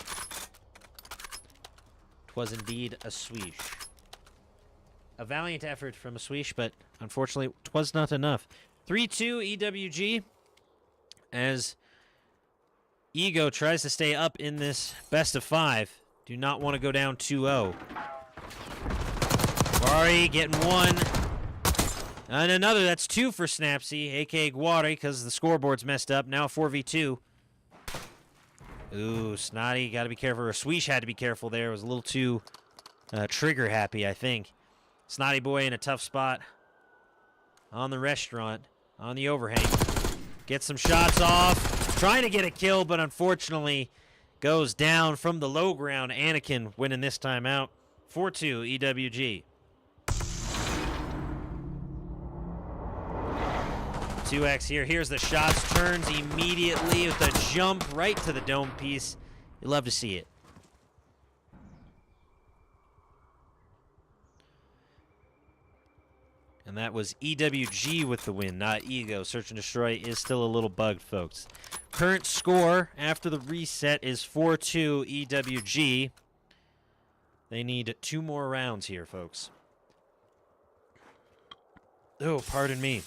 Twas indeed a Sweesh. A valiant effort from a Sweesh, but unfortunately twas not enough. 3-2 EWG as Ego tries to stay up in this best of 5. Do not want to go down 2-0. Guari getting 1. And another, that's 2 for Snapsy, a.k.a. Guari, because the scoreboard's messed up. Now 4v2. Ooh, Snotty, got to be careful. Or Sweesh had to be careful there. It was a little too trigger happy, I think. Snotty Boy in a tough spot on the restaurant, on the overhang. Gets some shots off. Trying to get a kill, but unfortunately goes down from the low ground. Anakin winning this time out. 4-2 EWG. 2X here. Here's the shots. Turns immediately with a jump right to the dome piece. You love to see it. And that was EWG with the win, not Ego. Search and Destroy is still a little bugged, folks. Current score after the reset is 4-2 EWG. They need 2 more rounds here, folks. Oh, pardon me.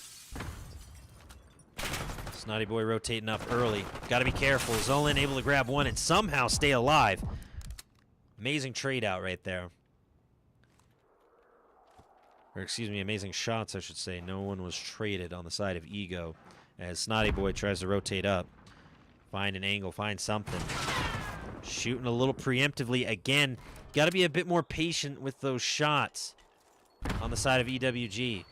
Snotty Boy rotating up early. Got to be careful. Zolan able to grab 1 and somehow stay alive. Amazing trade out right there. Or excuse me, amazing shots, I should say. No one was traded on the side of Ego as Snotty Boy tries to rotate up. Find an angle, find something. Shooting a little preemptively again. Got to be a bit more patient with those shots on the side of EWG.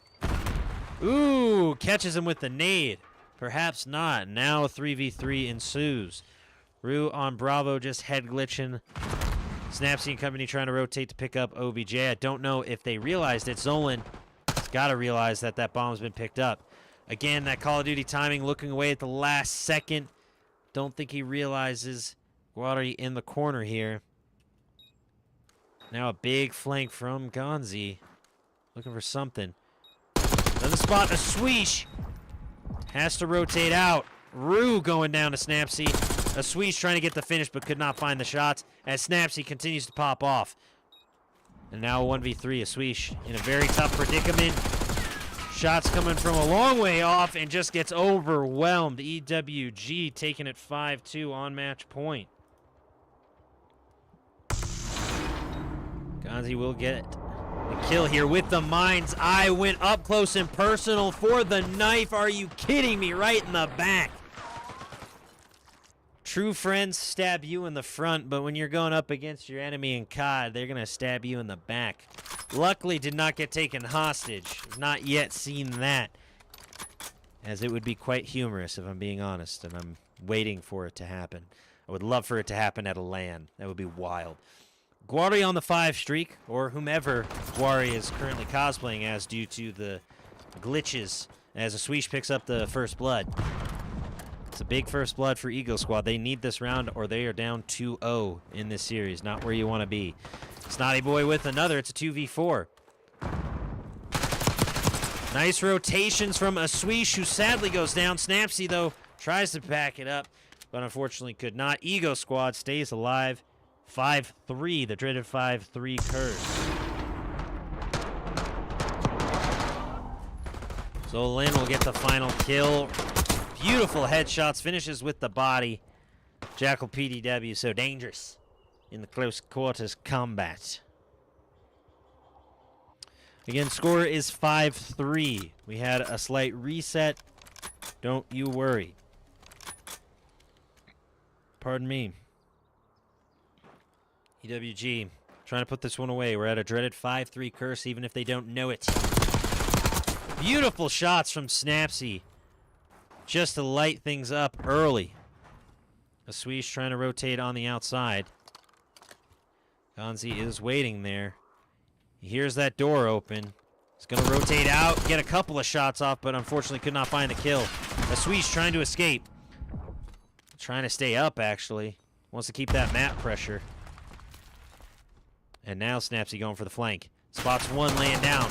Ooh, catches him with the nade. Perhaps not. Now a 3v3 ensues. Rue on Bravo just head glitching. Snapsy and company trying to rotate to pick up OBJ. I don't know if they realized it. Zolan has got to realize that that bomb's been picked up. Again, that Call of Duty timing, looking away at the last second. Don't think he realizes Guari in the corner here. Now a big flank from Gonzi. Looking for something. Another spot, a Sweesh. Has to rotate out. Rue going down to Snapsy. A Sweesh trying to get the finish but could not find the shots as Snapsy continues to pop off. And now a 1v3, a Sweesh in a very tough predicament. Shots coming from a long way off and just gets overwhelmed. EWG taking it 5-2 on match point. Gonzi will get the kill here with the mind's eye. Went up close and personal for the knife. Are you kidding me? Right in the back. True friends stab you in the front, but when you're going up against your enemy in COD, they're going to stab you in the back. Luckily, did not get taken hostage. Not yet seen that, as it would be quite humorous if I'm being honest, and I'm waiting for it to happen. I would love for it to happen at a LAN. That would be wild. Guari on the 5 streak, or whomever Guari is currently cosplaying as due to the glitches, as a Swish picks up the first blood. It's a big first blood for Eagle Squad. They need this round or they are down 2-0 in this series. Not where you want to be. Snotty Boy with another. It's a 2v4. Nice rotations from a Swish who sadly goes down. Snapsy, though, tries to back it up, but unfortunately could not. Ego Squad stays alive. 5-3, the dreaded 5-3 curse. So Lin will get the final kill. Beautiful headshots, finishes with the body. Jackal PDW, so dangerous in the close quarters combat. Again, score is 5-3. We had a slight reset. Don't you worry. Pardon me. EWG, trying to put this one away. We're at a dreaded 5-3 curse, even if they don't know it. Beautiful shots from Snapsy. Just to light things up early. A Swish trying to rotate on the outside. Gonzi is waiting there. He hears that door open. He's going to rotate out, get a couple of shots off, but unfortunately could not find the kill. A Swish trying to escape. Trying to stay up, actually. Wants to keep that map pressure. And now Snapsy going for the flank. Spots one laying down.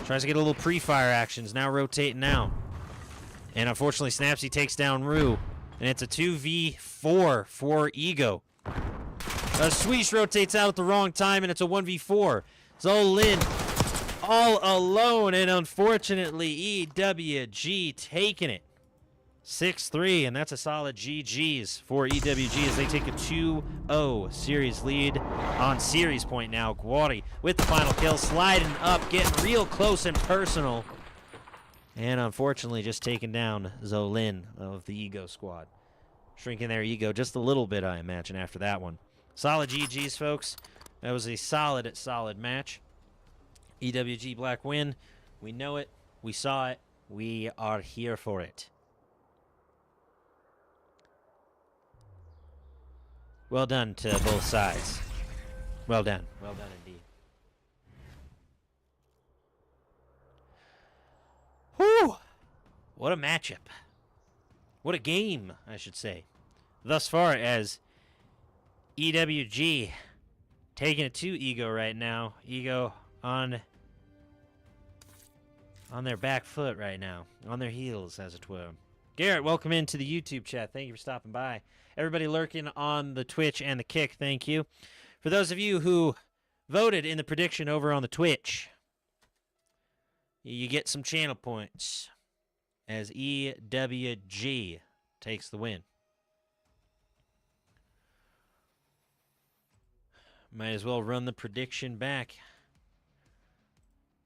Tries to get a little pre-fire actions. Now rotating now. And unfortunately, Snapsy takes down Rue. And it's a 2v4 for Ego. A Swish rotates out at the wrong time, and it's a 1v4. Zolin all alone, and unfortunately, EWG taking it. 6-3, and that's a solid GG's for EWG as they take a 2-0 series lead on series point now. Guari with the final kill, sliding up, getting real close and personal. And unfortunately just taking down Zolin of the Ego Squad. Shrinking their ego just a little bit, I imagine, after that one. Solid GG's, folks. That was a solid match. EWG Black win. We know it. We saw it. We are here for it. Well done to both sides. Well done. Well done indeed. Whew! What a matchup. What a game, I should say. Thus far as EWG taking it to Ego right now. Ego on their back foot right now. On their heels, as it were. Garrett, welcome into the YouTube chat. Thank you for stopping by. Everybody lurking on the Twitch and the Kick, thank you. For those of you who voted in the prediction over on the Twitch, you get some channel points as EWG takes the win. Might as well run the prediction back.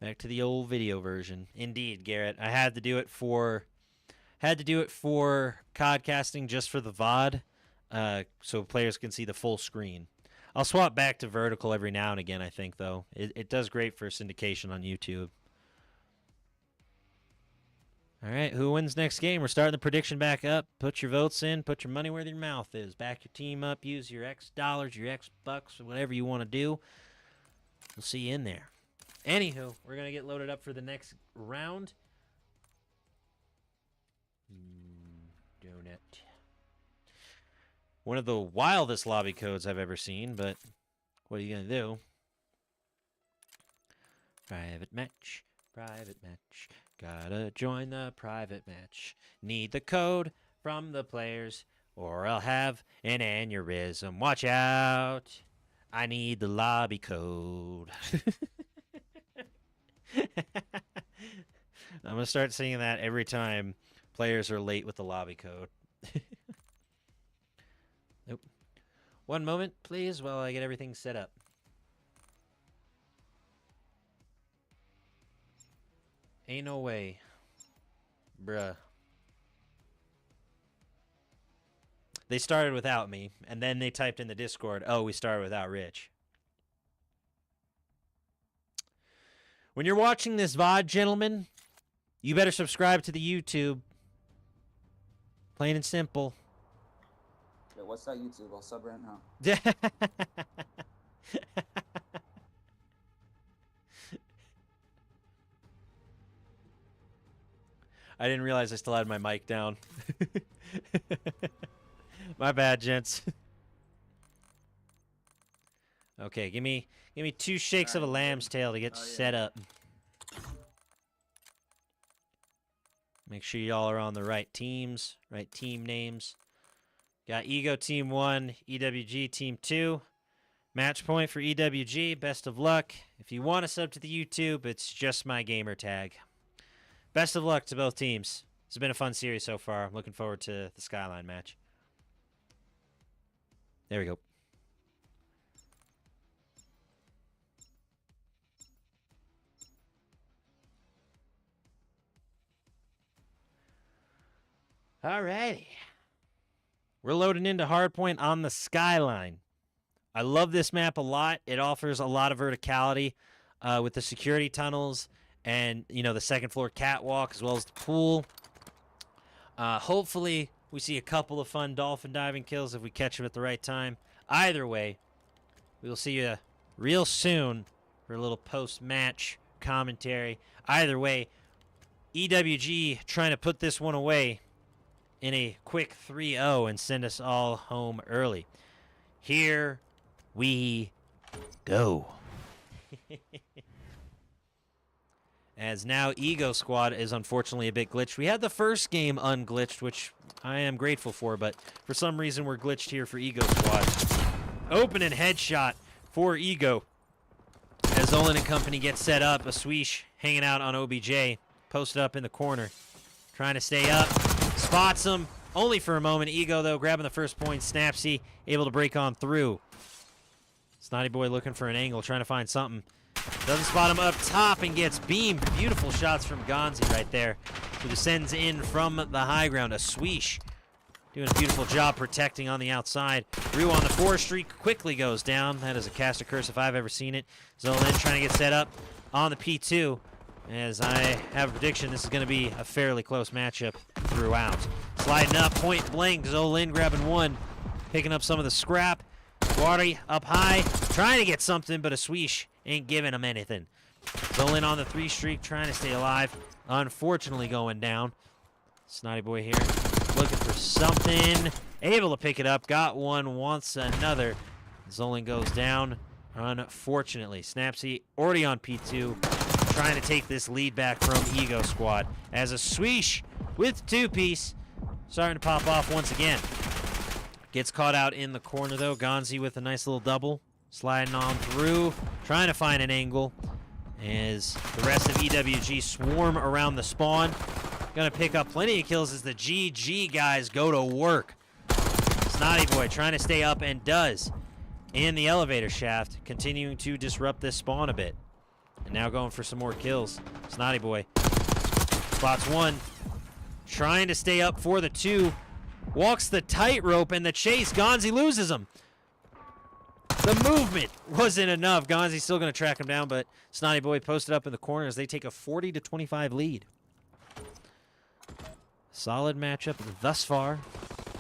Back to the old video version. Indeed, Garrett. I had to do it for CODcasting just for the VOD. So players can see the full screen. I'll swap back to vertical every now and again, I think, though. It does great for syndication on YouTube. All right, who wins next game? We're starting the prediction back up. Put your votes in. Put your money where your mouth is. Back your team up. Use your X dollars, your X bucks, whatever you want to do. We'll see you in there. Anywho, we're going to get loaded up for the next round. Donut. One of the wildest lobby codes I've ever seen, but what are you going to do? Private match. Private match. Gotta join the private match. Need the code from the players, or I'll have an aneurysm. Watch out. I need the lobby code. I'm going to start singing that every time players are late with the lobby code. Nope. One moment, please, while I get everything set up. Ain't no way. Bruh. They started without me, and then they typed in the Discord, oh, we started without Rich. When you're watching this VOD, gentlemen, you better subscribe to the YouTube. Plain and simple. Yo, what's that YouTube? I'll sub right now. I didn't realize I still had my mic down. My bad, gents. Okay, give me 2 shakes of a lamb's tail to get set up. Make sure y'all are on the right teams, right team names. Got Ego Team 1, EWG Team 2. Match point for EWG. Best of luck. If you want to sub to the YouTube, it's just my gamer tag. Best of luck to both teams. It's been a fun series so far. I'm looking forward to the Skyline match. There we go. Alrighty. We're loading into Hardpoint on the Skyline. I love this map a lot. It offers a lot of verticality with the security tunnels and, you know, the second floor catwalk as well as the pool. Hopefully, we see a couple of fun dolphin diving kills if we catch them at the right time. Either way, we will see you real soon for a little post-match commentary. Either way, EWG trying to put this one away in a quick 3-0 and send us all home early. Here we go. As now Ego Squad is unfortunately a bit glitched. We had the first game unglitched, which I am grateful for, but for some reason we're glitched here for Ego Squad. Opening headshot for Ego. As Olin and company get set up, a swish hanging out on OBJ, posted up in the corner, trying to stay up. Spots him, only for a moment. Ego, though, grabbing the first point. Snapsy able to break on through. Snotty Boy looking for an angle, trying to find something. Doesn't spot him up top and gets beamed. Beautiful shots from Gonzi right there, who descends in from the high ground. A swish. Doing a beautiful job protecting on the outside. Ryu on the 4 streak quickly goes down. That is a cast of curse if I've ever seen it. Zolin trying to get set up on the P2. As I have a prediction, this is going to be a fairly close matchup throughout. Sliding up, point blank. Zolin grabbing one, picking up some of the scrap. Guari up high, trying to get something, but a swish ain't giving him anything. Zolin on the 3 streak, trying to stay alive. Unfortunately going down. Snotty Boy here, looking for something. Able to pick it up, got one, wants another. Zolin goes down, unfortunately. Snapsy already on P2. Trying to take this lead back from Ego Squad. As a swish with 2-piece. Starting to pop off once again. Gets caught out in the corner, though. Gonzi with a nice little double. Sliding on through. Trying to find an angle. As the rest of EWG swarm around the spawn. Gonna pick up plenty of kills as the GG guys go to work. Snotty Boy trying to stay up and does. In the elevator shaft. Continuing to disrupt this spawn a bit. And now going for some more kills. Snotty Boy spots one. Trying to stay up for the 2. Walks the tightrope and the chase. Gonzi loses him. The movement wasn't enough. Gonzi's still going to track him down, but Snotty Boy posted up in the corner as they take a 40-25 lead. Solid matchup thus far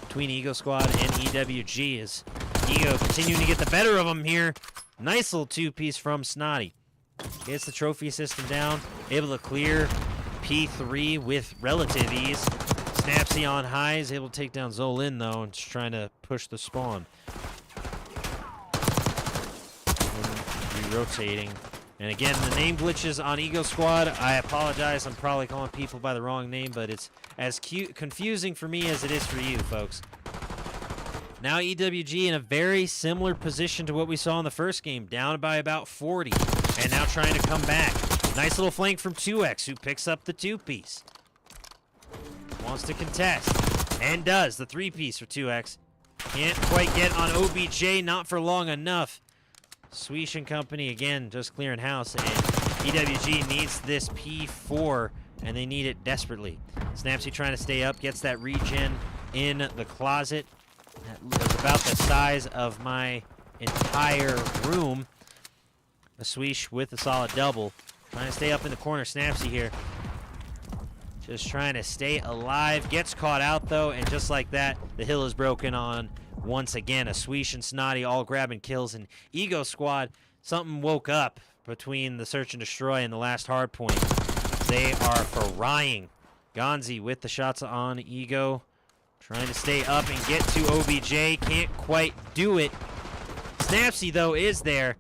between Ego Squad and EWG as Ego continuing to get the better of them here. Nice little 2-piece from Snotty. Gets the trophy system down, able to clear P3 with relative ease. Snapsy on high is able to take down Zolin, though, and just trying to push the spawn. Re-rotating. And again, the name glitches on Ego Squad. I apologize, I'm probably calling people by the wrong name, but it's as confusing for me as it is for you, folks. Now EWG in a very similar position to what we saw in the first game, down by about 40. And now trying to come back. Nice little flank from 2X, who picks up the 2-piece. Wants to contest, and does. The 3-piece for 2X. Can't quite get on OBJ, not for long enough. Swish and company, again, just clearing house. And EWG needs this P4, and they need it desperately. Snapsy trying to stay up, gets that regen in the closet. That was about the size of my entire room. A swish with a solid double. Trying to stay up in the corner. Snapsy here. Just trying to stay alive. Gets caught out, though, and just like that, the hill is broken on once again. A Swish and Snotty all grabbing kills, and Ego Squad, something woke up between the search and destroy and the last hard point. They are frying. Gonzi with the shots on Ego, trying to stay up and get to OBJ. Can't quite do it. Snapsy, though, is there,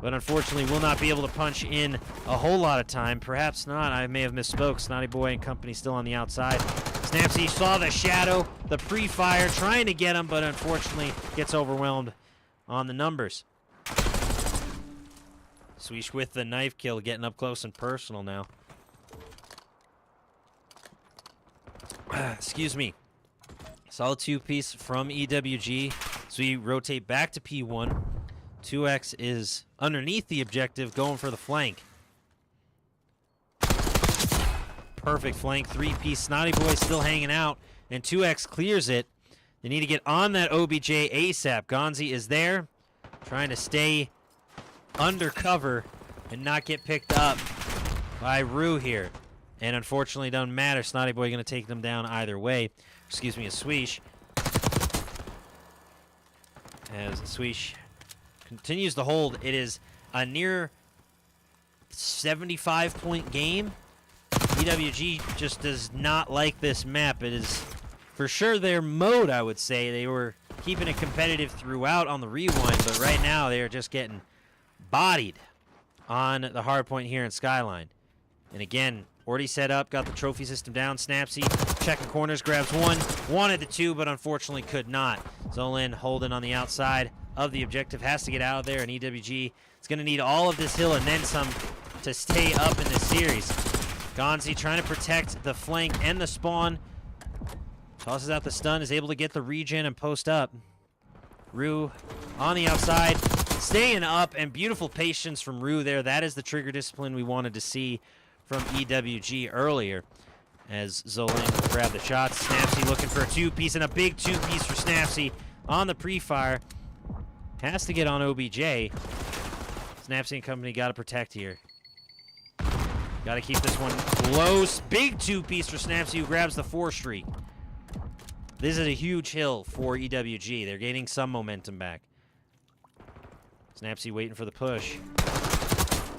but unfortunately will not be able to punch in a whole lot of time. Perhaps not. I may have misspoke. Snotty Boy and company still on the outside. Snapsy saw the shadow, the pre-fire, trying to get him, but unfortunately gets overwhelmed on the numbers. Swish with the knife kill, getting up close and personal now. Excuse me. Solid 2-piece from EWG. So we rotate back to P1. 2X is underneath the objective, going for the flank. Perfect flank. 3-piece. Snotty Boy still hanging out, and 2X clears it. They need to get on that OBJ ASAP. Gonzi is there, trying to stay undercover and not get picked up by Rue here. And unfortunately, it doesn't matter. Snotty Boy going to take them down either way. Excuse me, a Swish. As Swish continues to hold, it is a near 75-point game. EWG just does not like this map. It is for sure their mode, I would say. They were keeping it competitive throughout on the rewind, but right now they are just getting bodied on the hard point here in Skyline. And again, already set up, got the trophy system down. Snapsy checking corners, grabs one, wanted the two, but unfortunately could not. Zolin holding on the outside of the objective, has to get out of there, and EWG is going to need all of this hill and then some to stay up in this series. Gonzi trying to protect the flank and the spawn. Tosses out the stun, is able to get the regen and post up. Rue on the outside, staying up, and beautiful patience from Rue there. That is the trigger discipline we wanted to see from EWG earlier, as Zolin will grab the shots. Snapsy looking for a 2-piece, and a big 2-piece for Snapsy on the pre-fire. Has to get on OBJ. Snapsy and company got to protect here. Got to keep this one close. Big 2-piece for Snapsy, who grabs the 4 streak. This is a huge hill for EWG. They're gaining some momentum back. Snapsy waiting for the push.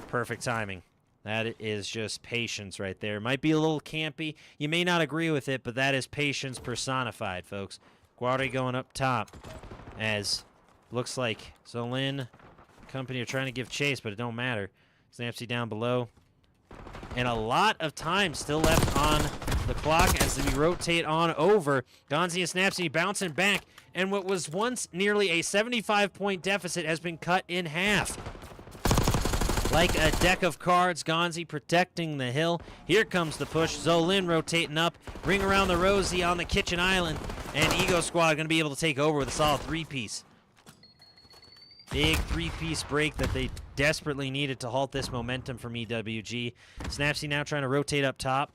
Perfect timing. That is just patience right there. Might be a little campy. You may not agree with it, but that is patience personified, folks. Guardi going up top, as looks like Zolin company are trying to give chase, but it don't matter. Snapsy down below. And a lot of time still left on the clock as we rotate on over. Gonzi and Snapsy bouncing back, and what was once nearly a 75-point deficit has been cut in half. Like a deck of cards, Gonzi protecting the hill. Here comes the push. Zolin rotating up. Ring around the Rosie on the kitchen island. And Ego Squad going to be able to take over with a solid 3-piece. Big 3-piece break that they desperately needed to halt this momentum from EWG. Snapsy now trying to rotate up top.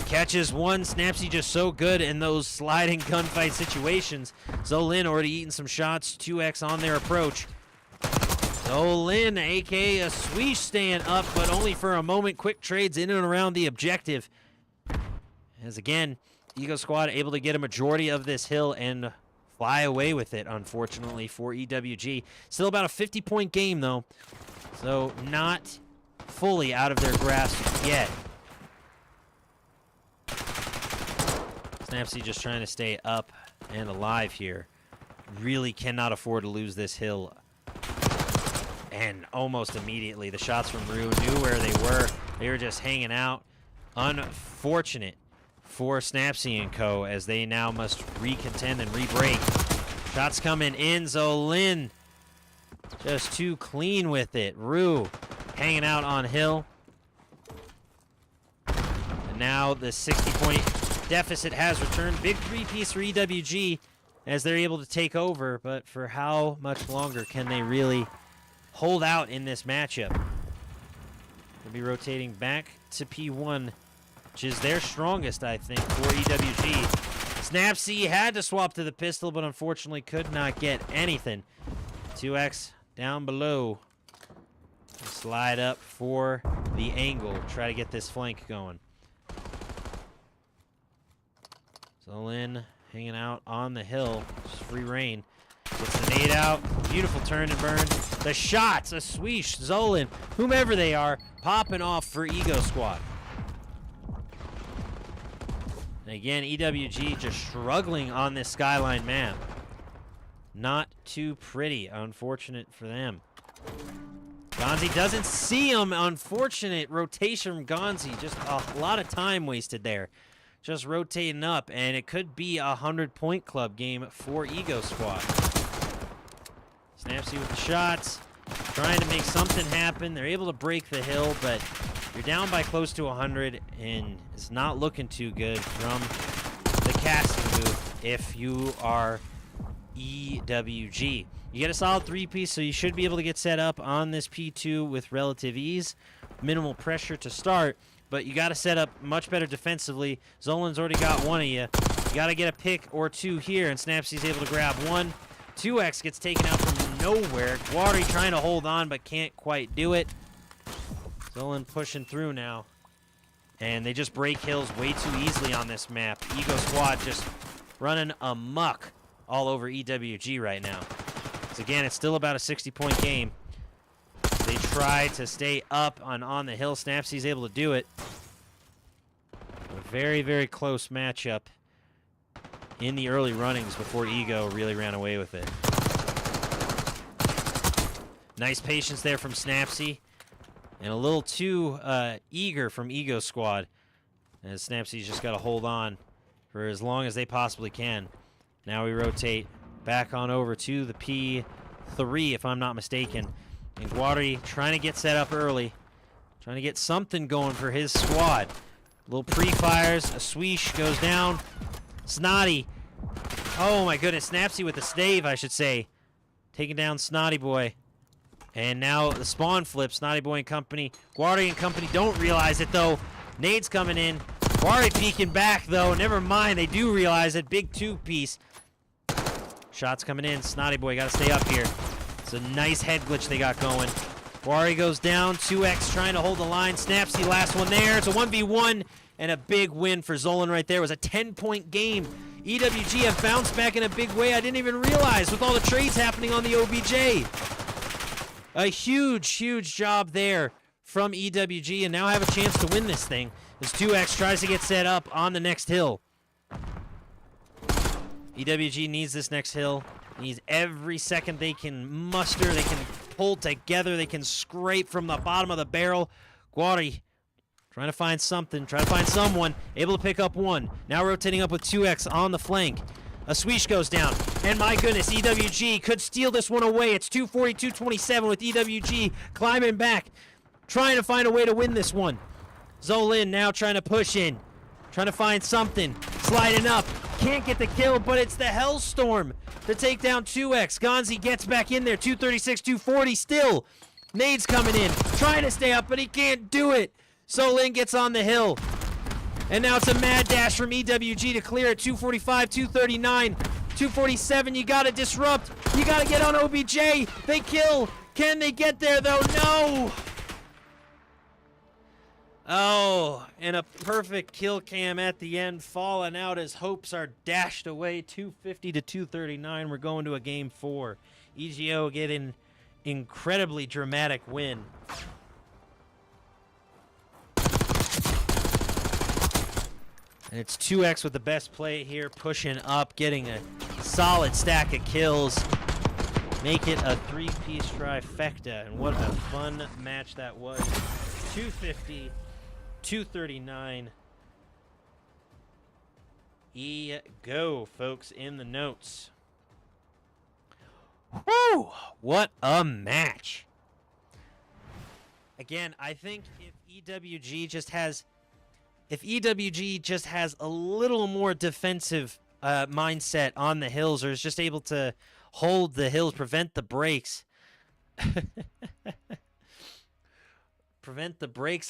Catches one. Snapsy just so good in those sliding gunfight situations. Zolin already eating some shots. 2X on their approach. Zolin, a.k.a. a Swish, staying up, but only for a moment. Quick trades in and around the objective. As again, Ego Squad able to get a majority of this hill and fly away with it, unfortunately, for EWG. Still about a 50-point game, though, so not fully out of their grasp yet. Snapsy just trying to stay up and alive here. Really cannot afford to lose this hill. And almost immediately, the shots from Rue knew where they were. They were just hanging out. Unfortunate for Snapsy and co. as they now must recontend and re-break. Shots coming in. Zolin just too clean with it. Rue hanging out on hill. And now the 60-point deficit has returned. Big 3-piece for EWG as they're able to take over. But for how much longer can they really hold out in this matchup? We'll be rotating back to P1, which is their strongest, I think, for EWG. Snapsy had to swap to the pistol, but unfortunately could not get anything. 2X down below. Slide up for the angle. Try to get this flank going. Zolin hanging out on the hill. Just free reign. Gets the nade out. Beautiful turn and burn. The shots, a swish, Zolan, whomever they are, popping off for Ego Squad. And again, EWG just struggling on this Skyline map. Not too pretty. Unfortunate for them. Gonzi doesn't see him. Unfortunate rotation from Gonzi. Just a lot of time wasted there. Just rotating up, and it could be a 100-point club game for Ego Squad. Snapsy with the shots, trying to make something happen. They're able to break the hill, but you're down by close to 100, and it's not looking too good from the casting move if you are EWG. You get a solid 3-piece, so you should be able to get set up on this P2 with relative ease. Minimal pressure to start, but you got to set up much better defensively. Zolan's already got one of you. You got to get a pick or two here, and Snapsy's able to grab one. 2X gets taken out from nowhere. Guari trying to hold on, but can't quite do it. Zolan pushing through now. And they just break hills way too easily on this map. Ego Squad just running amok all over EWG right now. So again, it's still about a 60-point game. They try to stay up on the hill. Snapsy's able to do it. A very, very close matchup in the early runnings before Ego really ran away with it. Nice patience there from Snapsy. And a little too eager from Ego Squad. As Snapsy's just got to hold on for as long as they possibly can. Now we rotate back on over to the P3, if I'm not mistaken. And Guari trying to get set up early. Trying to get something going for his squad. Little pre-fires. A swish goes down. Snotty. Oh my goodness. Snapsy with the stave, I should say. Taking down Snotty Boy. And now the spawn flip. Snotty Boy and company. Guari and company don't realize it, though. Nade's coming in. Guari peeking back, though. Never mind. They do realize it. Big 2-piece. Shots coming in. Snotty Boy got to stay up here. It's a nice head glitch they got going. Guari goes down. 2X trying to hold the line. Snapsy last one there. It's a 1v1 and a big win for Zolan right there. It was a 10-point game. EWG have bounced back in a big way. I didn't even realize with all the trades happening on the OBJ. A huge, huge job there from EWG, and now have a chance to win this thing as 2X tries to get set up on the next hill. EWG needs this next hill. Needs every second they can muster, they can pull together, they can scrape from the bottom of the barrel. Guari trying to find something, trying to find someone, able to pick up one. Now rotating up with 2X on the flank. A swish goes down, and my goodness, EWG could steal this one away. It's 242-27 with EWG climbing back, trying to find a way to win this one. Zolan now trying to push in, trying to find something, sliding up. Can't get the kill, but it's the Hellstorm to take down 2X. Gonzi gets back in there, 236-240 still. Nade's coming in, trying to stay up, but he can't do it. Zolan gets on the hill. And now it's a mad dash from EWG to clear it. 245, 239, 247. You got to disrupt. You got to get on OBJ. They kill. Can they get there, though? No. Oh, and a perfect kill cam at the end. Falling out as hopes are dashed away. 250 to 239. We're going to a game 4. EGO get an incredibly dramatic win. And it's 2X with the best play here, pushing up, getting a solid stack of kills. Make it a 3-piece trifecta, and what a fun match that was. 250, 239. Go, folks, in the notes. Whew! What a match. Again, I think if EWG just has a little more defensive mindset on the hills, or is just able to hold the hills, prevent the breaks,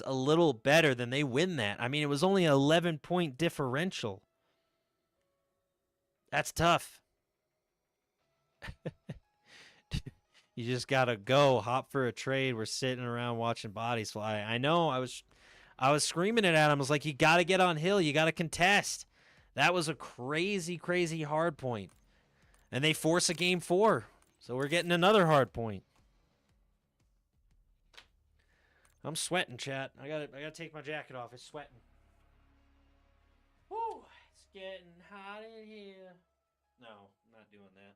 a little better, then they win that. I mean, it was only an 11-point differential. That's tough. You just gotta go, hop for a trade. We're sitting around watching bodies fly. I know, I was screaming it at him. I was like, you got to get on hill. You got to contest. That was a crazy, crazy hard point. And they force a game 4. So we're getting another hard point. I'm sweating, chat. I gotta take my jacket off. It's sweating. Woo! It's getting hot in here. No, I'm not doing that.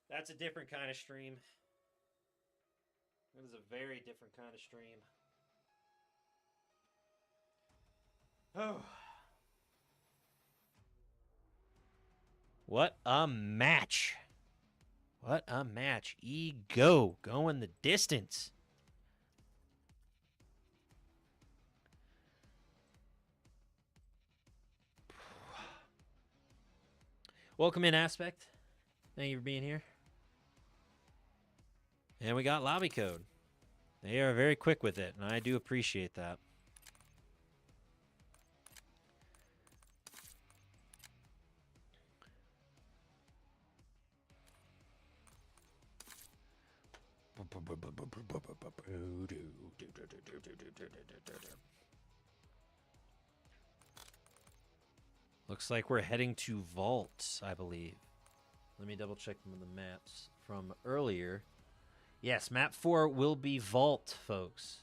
That's a different kind of stream. That is a very different kind of stream. Oh. What a match. What a match. Ego going the distance. Welcome in, Aspect. Thank you for being here. And we got lobby code. They are very quick with it, and I do appreciate that. Looks like we're heading to Vault, I believe. Let me double check some of the maps from earlier. Yes, map 4 will be Vault, folks.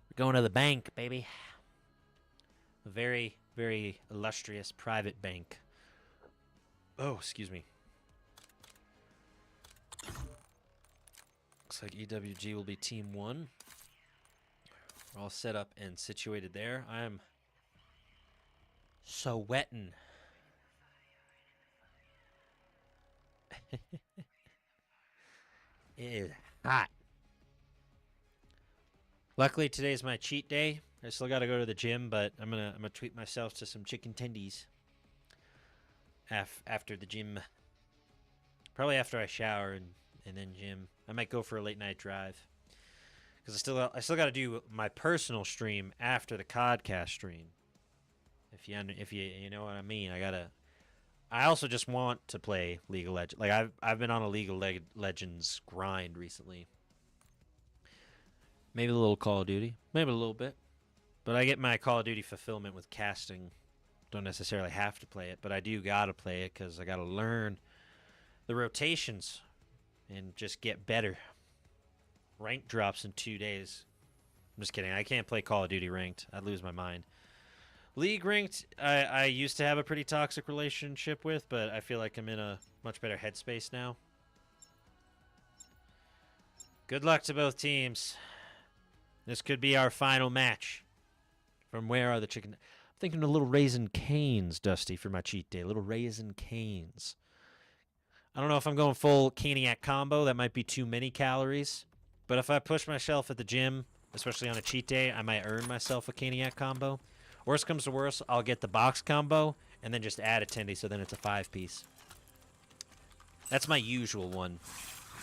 We're going to the bank, baby. A very, very illustrious private bank. Oh, excuse me. Looks like EWG will be Team 1. We're all set up and situated there. I am sweating. It is hot. Luckily, today's my cheat day. I still got to go to the gym, but I'm gonna treat myself to some chicken tendies after the gym. Probably after I shower and then gym. I might go for a late night drive. Because I still got to do my personal stream after the CODCast stream. If you know what I mean, I also just want to play League of Legends. Like I've been on a League of Legends grind recently. Maybe a little Call of Duty, maybe a little bit, but I get my Call of Duty fulfillment with casting. Don't necessarily have to play it, but I do gotta play it because I gotta learn the rotations and just get better. Rank drops in 2 days. I'm just kidding. I can't play Call of Duty ranked. I'd lose my mind. League ranked, I used to have a pretty toxic relationship with, but I feel like I'm in a much better headspace now. Good luck to both teams. This could be our final match. From where are the chicken? I'm thinking of little Raisin Canes, Dusty, for my cheat day. Little Raisin Canes. I don't know if I'm going full Caniac combo. That might be too many calories. But if I push myself at the gym, especially on a cheat day, I might earn myself a Caniac combo. Worst comes to worst, I'll get the box combo and then just add a tendy, so then it's a 5-piece. That's my usual one.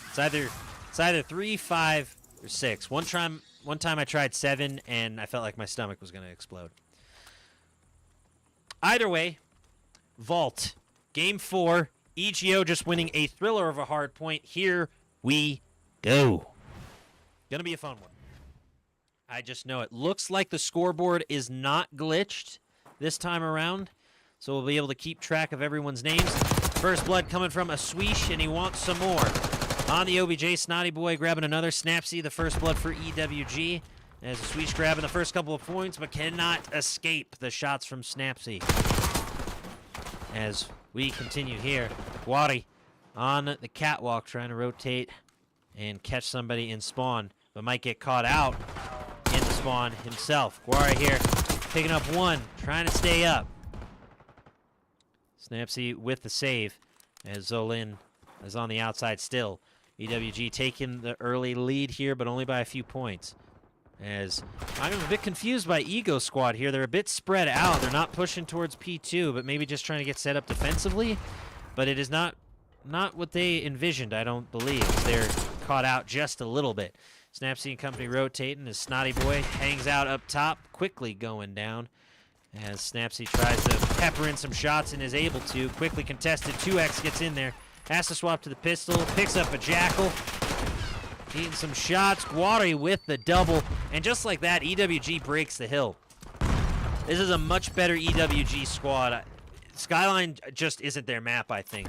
It's either 3, 5, or 6. One time I tried 7 and I felt like my stomach was gonna explode. Either way, Vault. Game 4. EGO just winning a thriller of a hard point. Here we go. Gonna be a fun one. I just know it. Looks like the scoreboard is not glitched this time around, so we'll be able to keep track of everyone's names. First blood coming from a Swish, and he wants some more. On the OBJ, Snotty Boy grabbing another. Snapsy, the first blood for EWG. As a Swish grabbing the first couple of points, but cannot escape the shots from Snapsy. As we continue here, Wadi on the catwalk trying to rotate and catch somebody in spawn, but might get caught out in the spawn himself. Guari here, picking up one, trying to stay up. Snapsy with the save, as Zolin is on the outside still. EWG taking the early lead here, but only by a few points. As I'm a bit confused by Ego Squad here. They're a bit spread out. They're not pushing towards P2, but maybe just trying to get set up defensively. But it is not what they envisioned, I don't believe. They're caught out just a little bit. Snapsy and company rotating as Snotty Boy hangs out up top, quickly going down. As Snapsy tries to pepper in some shots and is able to. Quickly contested, 2X gets in there. Has to swap to the pistol, picks up a Jackal. Getting some shots, Guari with the double. And just like that, EWG breaks the hill. This is a much better EWG squad. Skyline just isn't their map, I think.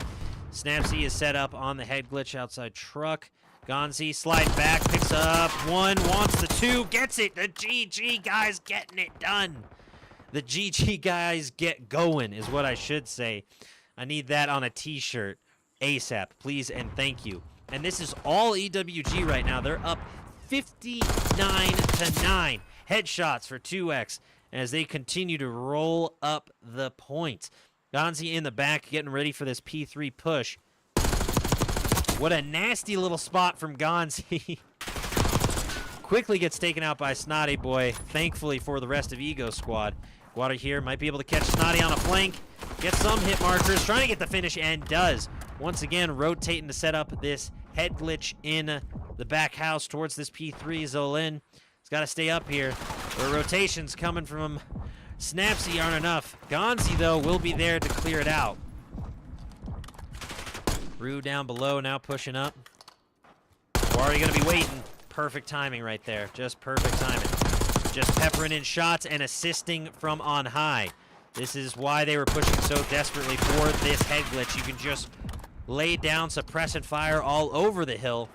Snapsy is set up on the head glitch outside truck. Gonzi slide back, picks up one, wants the two, gets it. The GG guys getting it done. The GG guys get going is what I should say. I need that on a t-shirt ASAP, please and thank you. And this is all EWG right now. They're up 59-9. Headshots for 2X as they continue to roll up the points. Gonzi in the back getting ready for this P3 push. What a nasty little spot from Gonzi. Quickly gets taken out by Snotty Boy, thankfully for the rest of Ego Squad. Guada here might be able to catch Snotty on a flank, get some hit markers, trying to get the finish, and does. Once again, rotating to set up this head glitch in the back house towards this P3. Zolin has got to stay up here. The rotations coming from Snapsy aren't enough. Gonzi, though, will be there to clear it out. Rue down below, now pushing up. We're already going to be waiting. Perfect timing right there. Just perfect timing. Just peppering in shots and assisting from on high. This is why they were pushing so desperately for this head glitch. You can just lay down suppressant fire all over the hill.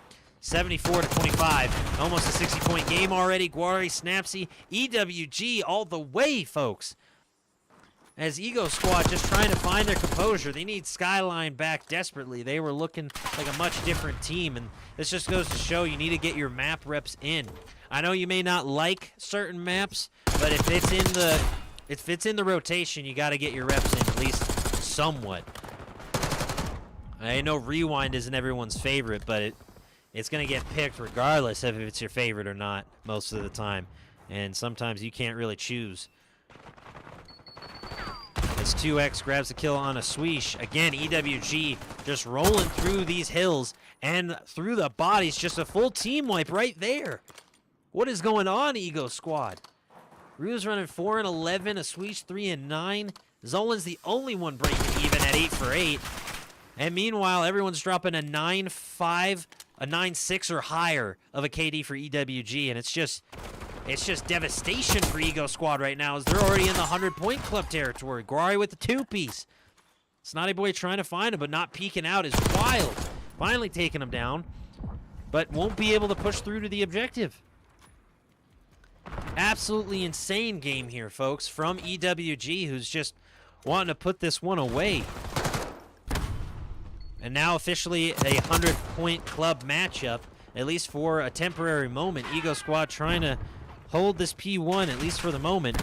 74-25. Almost a 60-point game already. Guari, Snapsy, EWG all the way, folks. As Ego Squad just trying to find their composure. They need Skyline back desperately. They were looking like a much different team, and this just goes to show you need to get your map reps in. I know you may not like certain maps, but if it's in the rotation, you got to get your reps in at least somewhat. I know Rewind isn't everyone's favorite, but it's going to get picked regardless of if it's your favorite or not most of the time, and sometimes you can't really choose. As 2X grabs the kill on a swish. Again, EWG just rolling through these hills and through the bodies. Just a full team wipe right there. What is going on, Ego Squad? Rue's running 4 and 11, a swish 3 and 9. Zolan's the only one breaking even at 8 for 8. And meanwhile, everyone's dropping a 9-5, a 9-6 or higher of a KD for EWG, and it's just devastation for Ego Squad right now as they're already in the 100-point club territory. Guari with the 2-piece. Snotty Boy trying to find him, but not peeking out is wild. Finally taking him down, but won't be able to push through to the objective. Absolutely insane game here, folks, from EWG, who's just wanting to put this one away. And now officially a 100-point club matchup, at least for a temporary moment. Ego Squad trying to hold this P1, at least for the moment.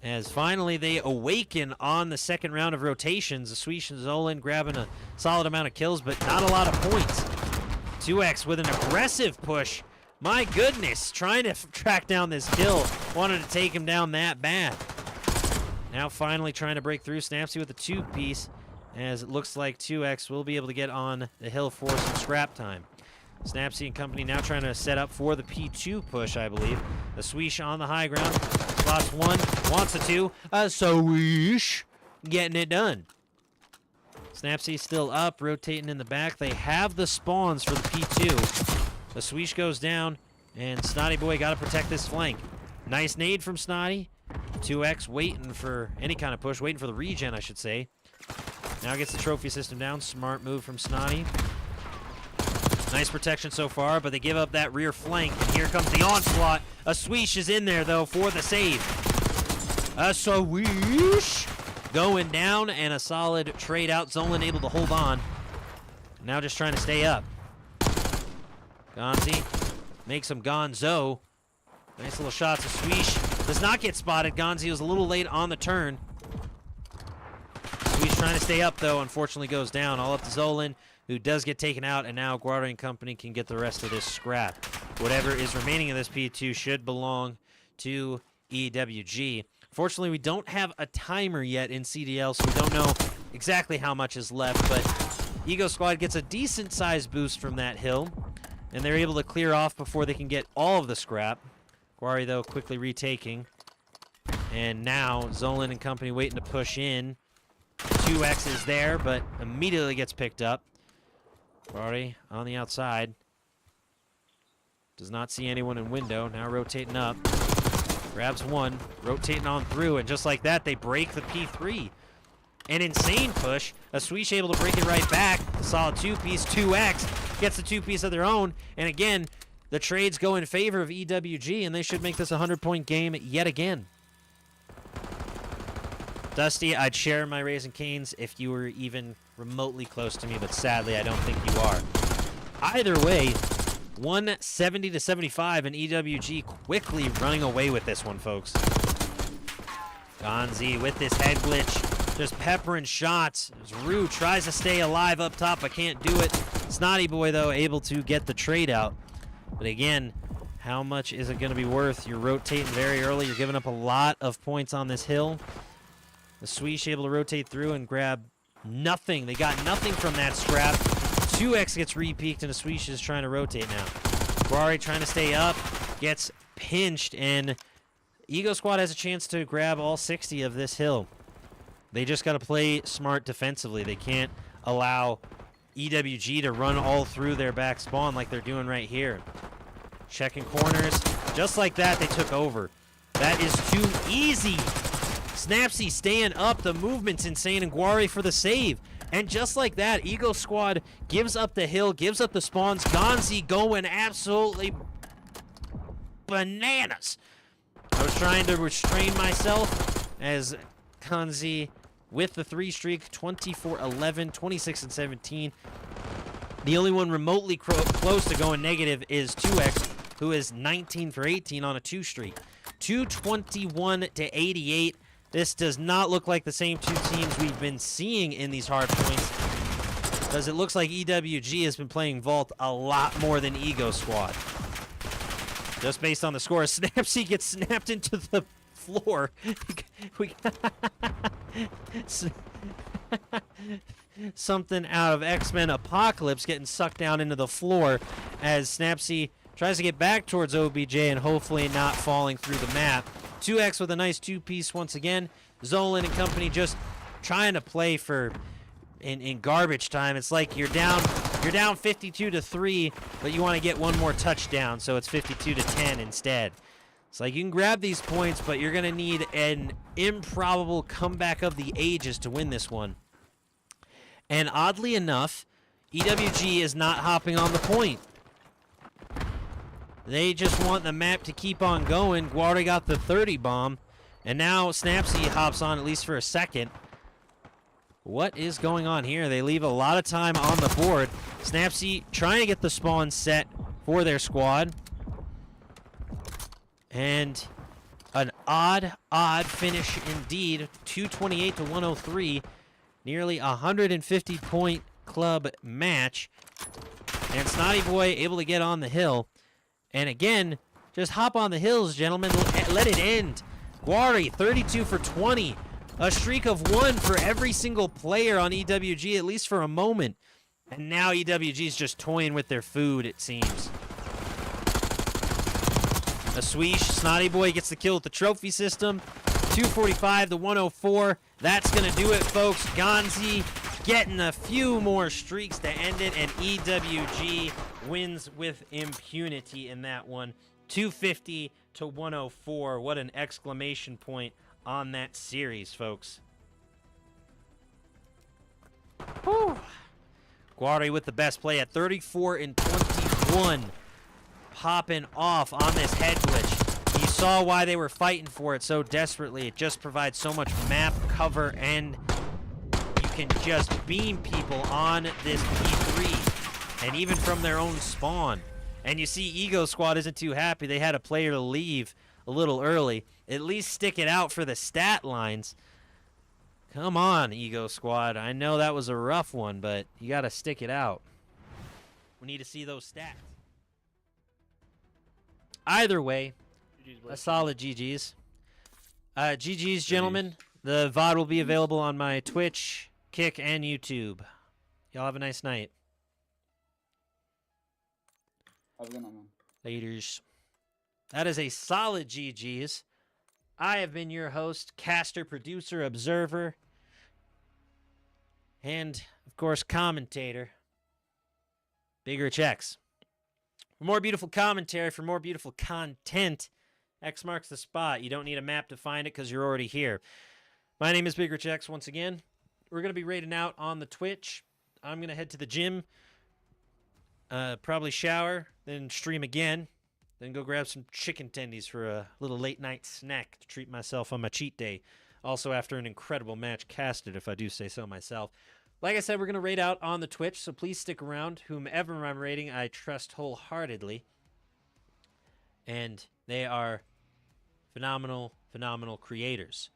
As finally they awaken on the second round of rotations. The Swish and Zolan grabbing a solid amount of kills, but not a lot of points. 2X with an aggressive push. My goodness, trying to track down this kill. Wanted to take him down that bad. Now finally trying to break through. Snapsy with a 2-piece, as it looks like 2X will be able to get on the hill for some scrap time. Snapsy and company now trying to set up for the P2 push, I believe. The swish on the high ground. Spots one, wants a two. A swish. Getting it done. Snapsy still up, rotating in the back. They have the spawns for the P2. The swish goes down, and Snotty Boy got to protect this flank. Nice nade from Snotty. 2X waiting for any kind of push, waiting for the regen, I should say. Now gets the trophy system down. Smart move from Snotty. Nice protection so far, but they give up that rear flank, and here comes the onslaught. A swish is in there, though, for the save. A swish going down, and a solid trade out. Zolan able to hold on. Now just trying to stay up. Gonzi makes him gonzo. Nice little shots. A swish does not get spotted. Gonzi was a little late on the turn. Swish trying to stay up, though, unfortunately goes down. All up to Zolan, who does get taken out, and now Guarda and company can get the rest of this scrap. Whatever is remaining of this P2 should belong to EWG. Fortunately, we don't have a timer yet in CDL, so we don't know exactly how much is left, but Ego Squad gets a decent-sized boost from that hill, and they're able to clear off before they can get all of the scrap. Guari, though, quickly retaking. And now Zolan and company waiting to push in. 2X is there, but immediately gets picked up. Guari on the outside. Does not see anyone in window. Now rotating up. Grabs one, rotating on through, and just like that, they break the P3. An insane push. A Swish able to break it right back. A solid two-piece. 2X gets the two-piece of their own. And again, the trades go in favor of EWG, and they should make this a 100-point game yet again. Dusty, I'd share my Raising Cane's if you were even remotely close to me, but sadly, I don't think you are. Either way, 170-75, and EWG quickly running away with this one, folks. Gonzi with this head glitch, just peppering shots. As Rue tries to stay alive up top, but can't do it. Snotty Boy, though, able to get the trade out. But again, how much is it going to be worth? You're rotating very early. You're giving up a lot of points on this hill. The Swish able to rotate through and grab nothing. They got nothing from that scrap. 2X gets re-peaked, and the Swish is trying to rotate now. Guari trying to stay up, gets pinched, and Ego Squad has a chance to grab all 60 of this hill. They just got to play smart defensively. They can't allow EWG to run all through their back spawn like they're doing right here. Checking corners. Just like that, they took over. That is too easy. Snapsy staying up. The movement's insane, and Guari for the save. And just like that, Ego Squad gives up the hill, gives up the spawns. Gonzi going absolutely bananas. I was trying to restrain myself as Gonzi with the 3 streak, 24-11, 26-17. The only one remotely close to going negative is 2X, who is 19 for 18 on a 2 streak. 221-88. This does not look like the same two teams we've been seeing in these hard points, because it looks like EWG has been playing Vault a lot more than Ego Squad. Just based on the score, Snapsy gets snapped into the floor. Something out of X-Men Apocalypse getting sucked down into the floor as Snapsy tries to get back towards OBJ and hopefully not falling through the map. 2X with a nice 2-piece once again. Zolan and company just trying to play for in garbage time. It's like you're down 52-3, but you want to get one more touchdown, so it's 52-10 instead. It's like you can grab these points, but you're going to need an improbable comeback of the ages to win this one. And oddly enough, EWG is not hopping on the point. They just want the map to keep on going. Guari got the 30 bomb, and now Snapsy hops on at least for a second. What is going on here? They leave a lot of time on the board. Snapsy trying to get the spawn set for their squad. And an odd finish indeed. 228-103. Nearly 150-point club match. And Snotty Boy able to get on the hill. And again, just hop on the hills, gentlemen. Let it end. Guari, 32 for 20. A streak of 1 for every single player on EWG, at least for a moment. And now EWG is just toying with their food, it seems. A Swish. Snotty Boy gets the kill with the trophy system. 245-104. That's going to do it, folks. Gonzi getting a few more streaks to end it, and EWG wins with impunity in that one. 250-104. What an exclamation point on that series, folks. Whew. Guari with the best play at 34-21. Popping off on this head glitch. You saw why they were fighting for it so desperately. It just provides so much map cover, and you can just beam people on this P3, and even from their own spawn. And you see Ego Squad isn't too happy. They had a player to leave a little early. At least stick it out for the stat lines. Come on, Ego Squad. I know that was a rough one, but you got to stick it out. We need to see those stats. Either way, a solid GG's. GG's, gentlemen. The VOD will be available on my Twitch, Kick, and YouTube. Y'all have a nice night. Have a good night, man. Laters. That is a solid GG's. I have been your host, caster, producer, observer, and, of course, commentator, Big Rich X. For more beautiful commentary, for more beautiful content, X marks the spot. You don't need a map to find it because you're already here. My name is Big Rich X once again. We're going to be raiding out on the Twitch. I'm going to head to the gym, probably shower, then stream again, then go grab some chicken tendies for a little late night snack to treat myself on my cheat day. Also after an incredible match casted, if I do say so myself. Like I said, we're going to raid out on the Twitch, so please stick around. Whomever I'm raiding, I trust wholeheartedly. And they are phenomenal, phenomenal creators.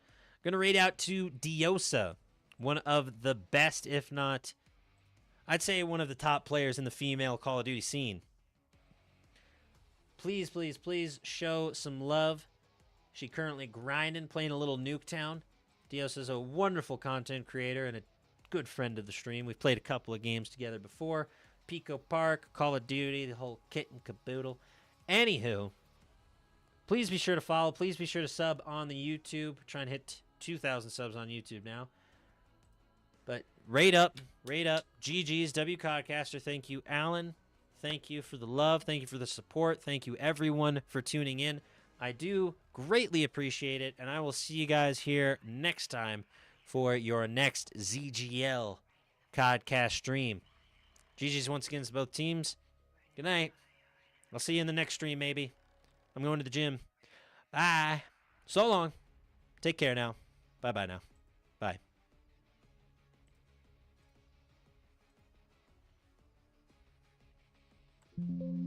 Going to raid out to Diosa, one of the best, if not, I'd say one of the top players in the female Call of Duty scene. Please, please, please show some love. She currently grinding, playing a little Nuketown. Diosa is a wonderful content creator and a good friend of the stream. We've played a couple of games together before. Pico Park, Call of Duty, the whole kit and caboodle. Anywho, please be sure to follow. Please be sure to sub on the YouTube. We're trying to hit 2,000 subs on YouTube now. But raid up, raid up. GG's, CODcaster. Thank you, Alan. Thank you for the love. Thank you for the support. Thank you, everyone, for tuning in. I do greatly appreciate it, and I will see you guys here next time for your next ZGL CODcast stream. GG's once again to both teams. Good night. I'll see you in the next stream, maybe. I'm going to the gym. Bye. So long. Take care now. Bye-bye now. Bye. Thank you.